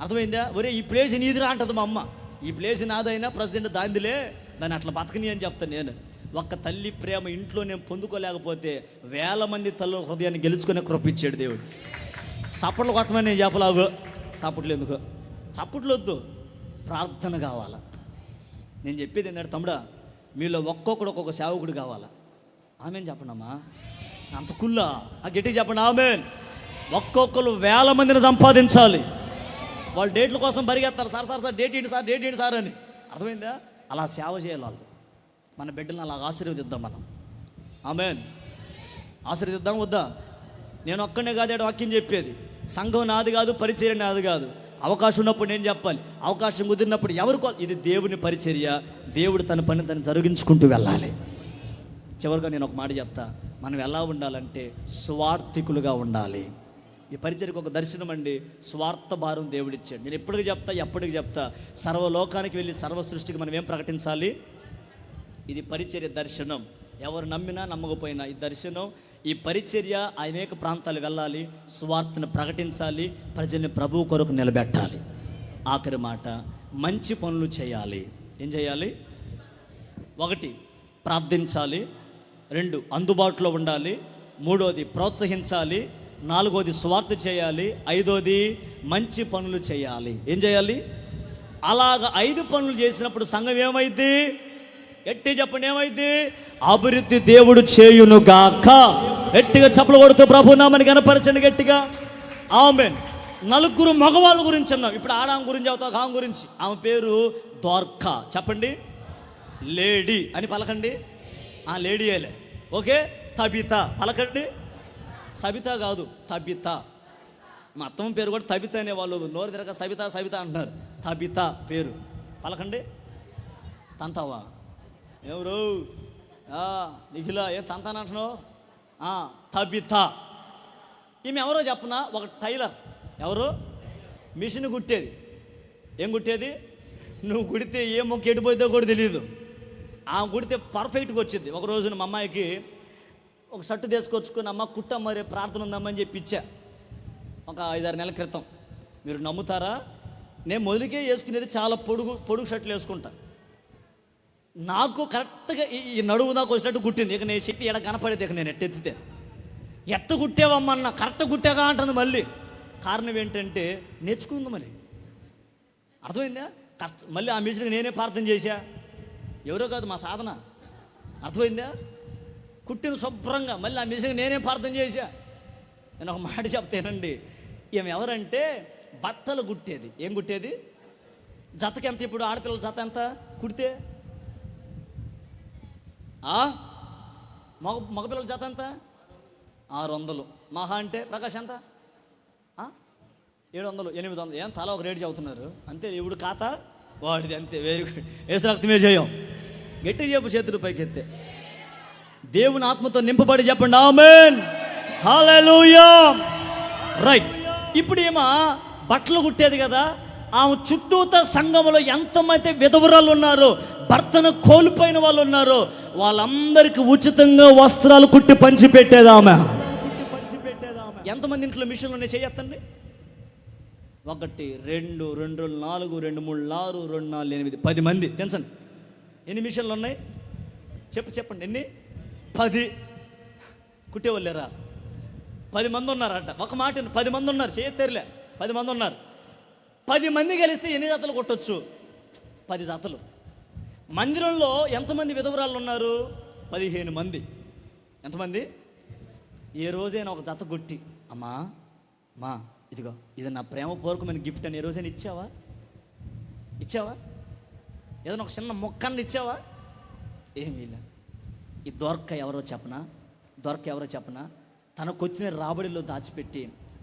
అర్థమైందా? ఒరే ఈ ప్లేస్ నీదిరా అంటది మా అమ్మ. ఈ ప్లేస్ నాదైనా ప్రెసిడెంట్ దాందిలే, దాన్ని అట్లా బతకని అని చెప్తాను నేను. ఒక్క తల్లి ప్రేమ ఇంట్లో నేను పొందుకోలేకపోతే వేల మంది తల్లి హృదయాన్ని గెలుచుకునే కృపించాడు దేవుడు. చప్పట్లు కొట్టమని నేను చెప్పలాగు. చప్పట్లు ఎందుకు? చప్పట్లు వద్దు, ప్రార్థన కావాలా. నేను చెప్పేది ఏంటంటే, తమ్ముడా, మీలో ఒక్కొక్కడు ఒక్కొక్క సేవకుడు కావాలా. ఆమెన్ చెప్పండి అమ్మా. అంత కుల్లా గట్టిగా చెప్పండి ఆమెన్. ఒక్కొక్కరు వేల మందిని సంపాదించాలి. వాళ్ళు డేట్ల కోసం పరిగెత్తారు. సార్ డేట్ ఏంటి సార్ అని. అర్థమైందా? అలా సేవ చేయాలి వాళ్ళు. మన బిడ్డలను అలా ఆశీర్వదిద్దాం మనం. ఆమెన్. ఆశీర్వదిద్దాం వద్దా? నేను ఒక్కనే కాదు వాక్యం చెప్పేది. సంఘం నాది కాదు, పరిచర్య నాది కాదు. అవకాశం ఉన్నప్పుడు నేను చెప్పాలి, అవకాశం కుదిరినప్పుడు ఎవరికో. ఇది దేవుని పరిచర్య. దేవుడు తన పని తను జరిగించుకుంటూ వెళ్ళాలి. చివరిగా నేను ఒక మాట చెప్తా, మనం ఎలా ఉండాలంటే స్వార్థికులుగా ఉండాలి. ఈ పరిచర్యకు ఒక దర్శనం అండి. స్వార్థ భారం దేవుడిచ్చాడు. నేను ఎప్పటికి చెప్తా, సర్వలోకానికి వెళ్ళి సర్వ సృష్టికి మనం ఏం ప్రకటించాలి? ఇది పరిచర్య దర్శనం. ఎవరు నమ్మినా నమ్మకపోయినా ఈ దర్శనం, ఈ పరిచర్య అనేక ప్రాంతాలు వెళ్ళాలి, స్వార్థను ప్రకటించాలి, ప్రజల్ని ప్రభువు కొరకు నిలబెట్టాలి. ఆఖరి మాట, మంచి పనులు చేయాలి. ఏం చేయాలి? 1 ప్రార్థించాలి, 2 అందుబాటులో ఉండాలి, 3వది ప్రోత్సహించాలి, 4వది స్వార్థ చేయాలి, 5వది మంచి పనులు చేయాలి. ఏం చేయాలి? అలాగ 5 పనులు చేసినప్పుడు సంఘం ఏమైంది? గట్టి చెప్పండి, ఏమైంది? అభివృద్ధి దేవుడు చేయును గాక. గట్టిగా చప్పలు కొడుతూ ప్రభు నామని కనపరచండి గట్టిగా. ఆమెన్. 4 మగవాళ్ళ గురించి అన్నాం. ఇప్పుడు ఆడాం గురించి అవుతా. ఆమె గురించి, ఆమె పేరు ద్వార్కా. చెప్పండి, లేడీ అని పలకండి. లేడీయేలే. ఓకే. తబిత పలకండి. సబిత కాదు, తబిత. మా అత్తమ్మ పేరు కూడా తబిత అనే వాళ్ళు నోరు తిరగ సబిత అంటున్నారు. తబిత పేరు పలకండి. తంతావా? ఎవరు? నిఖిల. ఏం తంతాను అంటున్నావు? తబిత. ఈమె ఎవరో చెప్పనా? ఒక టైలర్. ఎవరు? మిషన్ కుట్టేది. ఏం కుట్టేది? నువ్వు కుడితే ఏ మొక్క ఎడిపోయిద్దో కూడా తెలియదు. ఆమె కుడితే పర్ఫెక్ట్గా వచ్చింది. ఒక రోజున మా అమ్మాయికి ఒక షర్టు తీసుకొచ్చుకుని, అమ్మ కుట్ట మరి ప్రార్థన ఉందమ్మని చెప్పి ఇచ్చా. ఒక 5-6 నెలల క్రితం. మీరు నమ్ముతారా? నేను మొదలుకే వేసుకునేది చాలా పొడుగు షర్ట్లు వేసుకుంటా. నాకు కరెక్ట్గా ఈ నడువు దాకా వచ్చినట్టు కుట్టింది. ఇక నేను శక్తి ఎడ కనపడేది. ఇక నేను ఎత్తెత్తితే ఎట్ట కుట్టేవమ్మన్న, కరెక్ట్ కుట్టాగా అంటుంది. మళ్ళీ కారణం ఏంటంటే నేర్చుకుంది. మరి అర్థమైందా? మళ్ళీ ఆ మిషన్కి నేనే ప్రార్థన చేశా. ఎవరో కాదు, మా సాధన. అర్థమైందా? కుట్టింది శుభ్రంగా. మళ్ళీ ఆ మిషన్కి నేనే ప్రార్థన చేశా. నేను ఒక మాట చెప్తానండి. ఈమె ఎవరంటే బట్టలు కుట్టేది. ఏం కుట్టేది? జతకి ఎంత? ఇప్పుడు ఆడపిల్లల జత ఎంత కుడితే? మగపిల్లల జత ఎంత? 600. మహా అంటే ప్రకాష్ ఎంత? 700, 800. ఏం తల ఒక రేటు చెబుతున్నారు అంతే. ఇప్పుడు ఖాతా వాడిది అంతే. Very good. వేసిన రక్తమే చేయం. గట్టి చెప్పు, చేతులు పైకెత్తే. దేవుని ఆత్మతో నింపబడి చెప్పండి ఆమేన్. హల్లెలూయా. రైట్. ఇప్పుడు ఏమో బట్టలు కుట్టేది కదా. ఆమె చుట్టూత సంఘములో ఎంతమంది విధవరాలు ఉన్నారో, భర్తను కోల్పోయిన వాళ్ళు ఉన్నారో, వాళ్ళందరికీ ఉచితంగా వస్త్రాలు కుట్టి పంచిపెట్టేది ఆమె. ఎంతమంది ఇంట్లో మిషన్లు ఉన్నాయి చేయొద్దండి? 1 2 2 4 2 3 6 2 4 8 10 మంది తెలుసండి. ఎన్ని మిషన్లు ఉన్నాయి చెప్పండి ఎన్ని? 10. కుట్టేవాళ్ళేరా 10 మంది ఉన్నారట. ఒక మాట 10 మంది ఉన్నారు, చేయత్తేరులే 10 మంది ఉన్నారు. 10 మంది కలిస్తే ఎన్ని జతలు కొట్టొచ్చు? 10 జతలు. మందిరంలో ఎంతమంది విధవరాళ్ళు ఉన్నారు? 15 మంది. ఎంతమంది? ఏ రోజైనా ఒక జత కొట్టి, అమ్మా ఇదిగో ఇది నా ప్రేమపూర్వకమైన గిఫ్ట్ అని ఏ రోజైనా ఇచ్చావా? ఏదైనా ఒక చిన్న మొక్కని ఇచ్చావా? ఏమీ లే. ఈ దొరక్క ఎవరో చెప్పనా తనకొచ్చిన రాబడిలో దాచిపెట్టి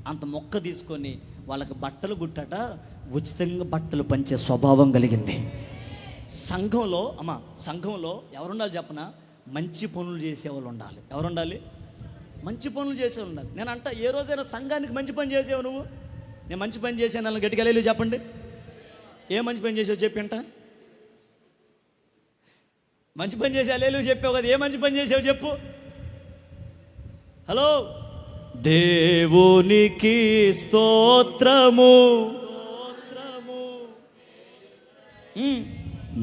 అంత మొక్క తీసుకొని వాళ్ళకి బట్టలు గుట్టట ఉచితంగా బట్టలు పంచే స్వభావం కలిగింది. సంఘంలో ఎవరుండాలి చెప్పనా? మంచి పనులు చేసేవాళ్ళు ఉండాలి. ఎవరుండాలి? మంచి పనులు చేసేవాళ్ళు ఉండాలి. నేను అంట, ఏ రోజైనా సంఘానికి మంచి పని చేసావు నువ్వు? నేను మంచి పని చేసాను నన్ను గట్టిగా లేదు చెప్పండి. ఏ మంచి పని చేసావు చెప్పంట. మంచి పని చేసా లేదు చెప్పావు కదా, ఏ మంచి పని చేసావు చెప్పు. హలో, దేవునికి స్తోత్రము,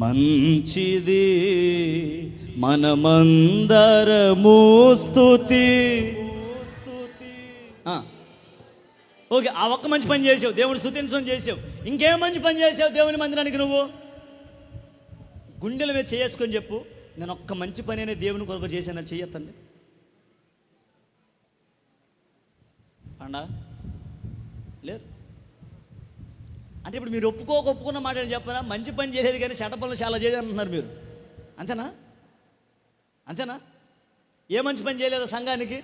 మంచిది మనమందరము స్తుతి. ఓకే, ఆ ఒక్క మంచి పని చేసావు, దేవుని స్తుతించడం చేసావు. ఇంకేం మంచి పని చేసావు దేవుని మందిరానికి? నువ్వు గుండెల మీద చేసుకొని చెప్పు, నేను ఒక్క మంచి పని అనే దేవుని కొరకు చేశానని చెయ్యొద్దండి. అండా లేరు అంటే ఇప్పుడు మీరు ఒప్పుకున్న మాట అని చెప్పనా? మంచి పని చేసేది కానీ చెడ్డ పనులు చాలా చేయాలి అంటున్నారు మీరు. అంతేనా? ఏ మంచి పని చేయలేదా సంఘానికి?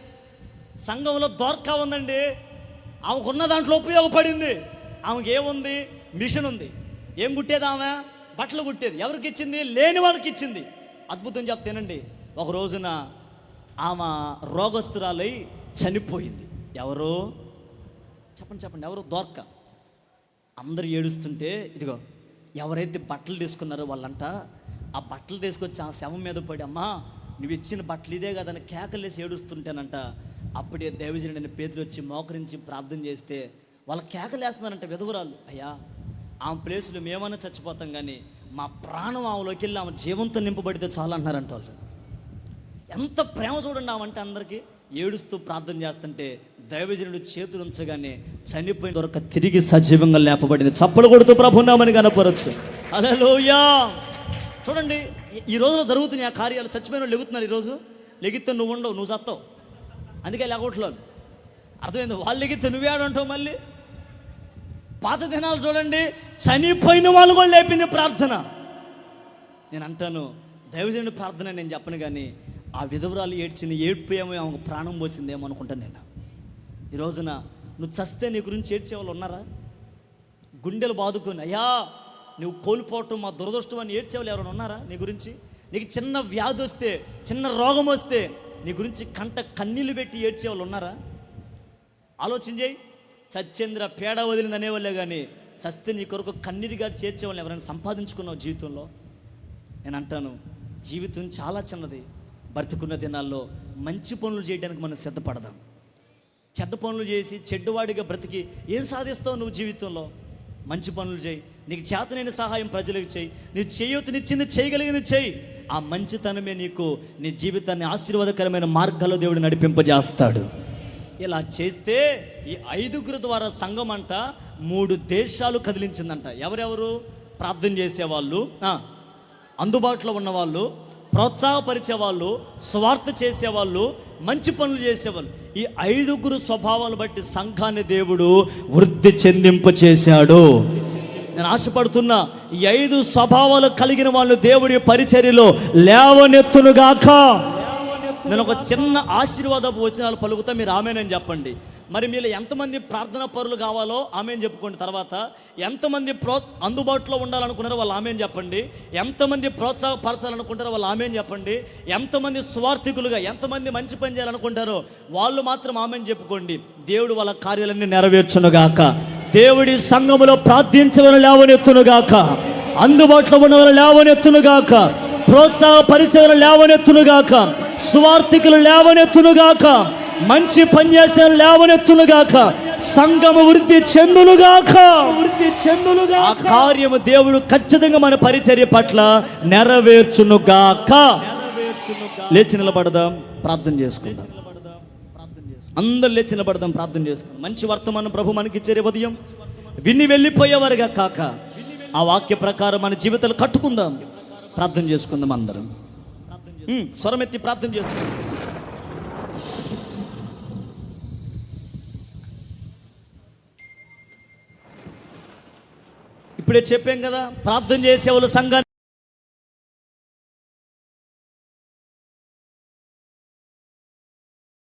సంఘంలో దొరక ఉందండి, ఆమెకున్న దాంట్లో ఉపయోగపడింది. ఆమెకి ఏముంది? మిషన్ ఉంది. ఏం కుట్టేది ఆమె? బట్టలు కుట్టేది. ఎవరికి ఇచ్చింది? లేని వాళ్ళకి ఇచ్చింది. అద్భుతం చెప్తేనండి, ఒక రోజున ఆమె రోగస్తురాలై చనిపోయింది. ఎవరు చెప్పండి ఎవరు? దొరక. అందరు ఏడుస్తుంటే ఇదిగో ఎవరైతే బట్టలు తీసుకున్నారో వాళ్ళంట ఆ బట్టలు తీసుకొచ్చి ఆ శవం మీద పడి, అమ్మా నువ్వు ఇచ్చిన బట్టలు ఇదే కదని కేకలేసి ఏడుస్తుంటేనంట. అప్పుడే దైవజనుడైన పేతురు వచ్చి మోకరించి ప్రార్థన చేస్తే వాళ్ళ కేకలేస్తున్నారంట విధవరాలు. అయ్యా, ఆమె ప్లేసులో మేమన్నా చచ్చిపోతాం కానీ మా ప్రాణం ఆమెలోకి వెళ్ళి ఆమె జీవంతో నింపబడితే చాలు అంటున్నారంట వాళ్ళు. ఎంత ప్రేమ చూడండి ఆమంటే. అందరికీ ఏడుస్తూ ప్రార్థన చేస్తుంటే దైవజనుడు చేతులు ఉంచగానే చనిపోయిన దొరక తిరిగి సజీవంగా లేపబడింది. చప్పలు కొడుతూ ప్రభునామని కనపరచు. హల్లెలూయా. చూడండి, ఈ రోజులో జరుగుతున్నాయి ఆ కార్యాలు. చచ్చిపోయిన వాళ్ళు లెగుతున్నారు ఈరోజు. లెగితే నువ్వు ఉండవు, నువ్వు చస్తావు. అందుకే లేకపోవట్లేదు. అర్థమైంది? వాళ్ళు లెగితే నువ్వేడంటావు మళ్ళీ. పాత దినాలు చూడండి, చనిపోయిన వాళ్ళు కూడా లేపింది ప్రార్థన. నేను అంటాను, దైవజనుడి ప్రార్థన నేను చెప్పను కానీ ఆ విధవరాలు ఏడ్చింది ఏడ్పు ఏమో ఆమెకు ప్రాణం పోసిందేమో అనుకుంటాను నేను. ఈ రోజున నువ్వు చస్తే నీ గురించి ఏడ్చేవాళ్ళు ఉన్నారా? గుండెలు బాదుకొని, అయ్యా నువ్వు కోల్పోవటం మా దురదృష్టం అని ఏడ్చేవాళ్ళు ఎవరైనా ఉన్నారా నీ గురించి? నీకు చిన్న వ్యాధి వస్తే, చిన్న రోగం వస్తే నీ గురించి కన్నీళ్ళు పెట్టి ఏడ్చేవాళ్ళు ఉన్నారా? ఆలోచన చేయి. చచ్చేంద్ర పేడ వదిలింది అనేవాళ్ళే కానీ చస్తే నీ కొరకు కన్నీరుగా చేర్చేవాళ్ళు ఎవరైనా సంపాదించుకున్నావు జీవితంలో? నేను అంటాను, జీవితం చాలా చిన్నది. బ్రతుకున్న దినాల్లో మంచి పనులు చేయడానికి మనం సిద్ధపడదాం. చెడ్డ పనులు చేసి చెడ్డవాడిగా బ్రతికి ఏం సాధిస్తావు నువ్వు జీవితంలో? మంచి పనులు చేయి. నీకు చేతనైన సహాయం ప్రజలకు చేయి. నీవు చేయూతనిచ్చింది చేయగలిగింది చేయి. ఆ మంచితనమే నీకు నీ జీవితాన్ని ఆశీర్వాదకరమైన మార్గాల్లో దేవుడు నడిపింపజేస్తాడు. ఇలా చేస్తే ఈ 5గురు ద్వారా సంఘం అంట 3 దేశాలు కదిలించిందంట. ఎవరెవరు? ప్రార్థన చేసేవాళ్ళు, అందుబాటులో ఉన్నవాళ్ళు, ప్రోత్సాహపరిచేవాళ్ళు, స్వార్థ చేసేవాళ్ళు, మంచి పనులు చేసేవాళ్ళు. ఈ 5గురు స్వభావాలు బట్టి సంఘాన్ని దేవుడు వృద్ధి చెందింప చేశాడు. నేను ఆశపడుతున్నా, ఈ 5 స్వభావాలు కలిగిన వాళ్ళు దేవుడి పరిచర్యలో లేవనెత్తునుగాక. నేను ఒక చిన్న ఆశీర్వాదపు వచనాలు పలుకుతా, మీరు ఆమేనని చెప్పండి. మరి మీరు ఎంతమంది ప్రార్థనా పరులు కావాలో ఆమేన్ చెప్పుకోండి. తర్వాత ఎంతమంది అందుబాటులో ఉండాలనుకున్నారో వాళ్ళు ఆమేన్ చెప్పండి. ఎంతమంది ప్రోత్సాహపరచాలనుకుంటారో వాళ్ళు ఆమేన్ చెప్పండి. ఎంతమంది స్వార్థికులుగా, ఎంతమంది మంచి పని చేయాలనుకుంటారో వాళ్ళు మాత్రం ఆమేన్ చెప్పుకోండి. దేవుడు వాళ్ళ కార్యాలన్నీ నెరవేర్చునుగాక. దేవుడి సంఘములో ప్రార్థించవని లేవనెత్తునుగాక. అందుబాటులో ఉన్నవారు లేవనెత్తునుగాక. ప్రోత్సాహపరిచేవారు లేవనెత్తునుగాక. స్వార్థికులు లేవనెత్తునుగాక. మంచి పని చేస్తే లేవనెత్తునుగాక, సంఘము వృద్ధి చెందునుగాక. ఆ కార్యము దేవుడు ఖచ్చితంగా మన పరిచర్య పట్ల నెరవేర్చునుగాక. లేచి నిలబడదాం, ప్రార్థన చేసుకుందాం. అందరు లేచి నిలబడదాం, ప్రార్థన చేసుకుందాం. మంచి వర్తమానం ప్రభు మనకి ఇచ్చే ఉదయం విని వెళ్ళిపోయేవారుగా కాక ఆ వాక్య ప్రకారం మన జీవితాలు కట్టుకుందాం. ప్రార్థన చేసుకుందాం అందరం. స్వరమెత్తి ప్రార్థన చేసుకుందాం. ఇప్పుడే చెప్పాం కదా, ప్రార్థన చేసేవాళ్ళు సంఘాన్ని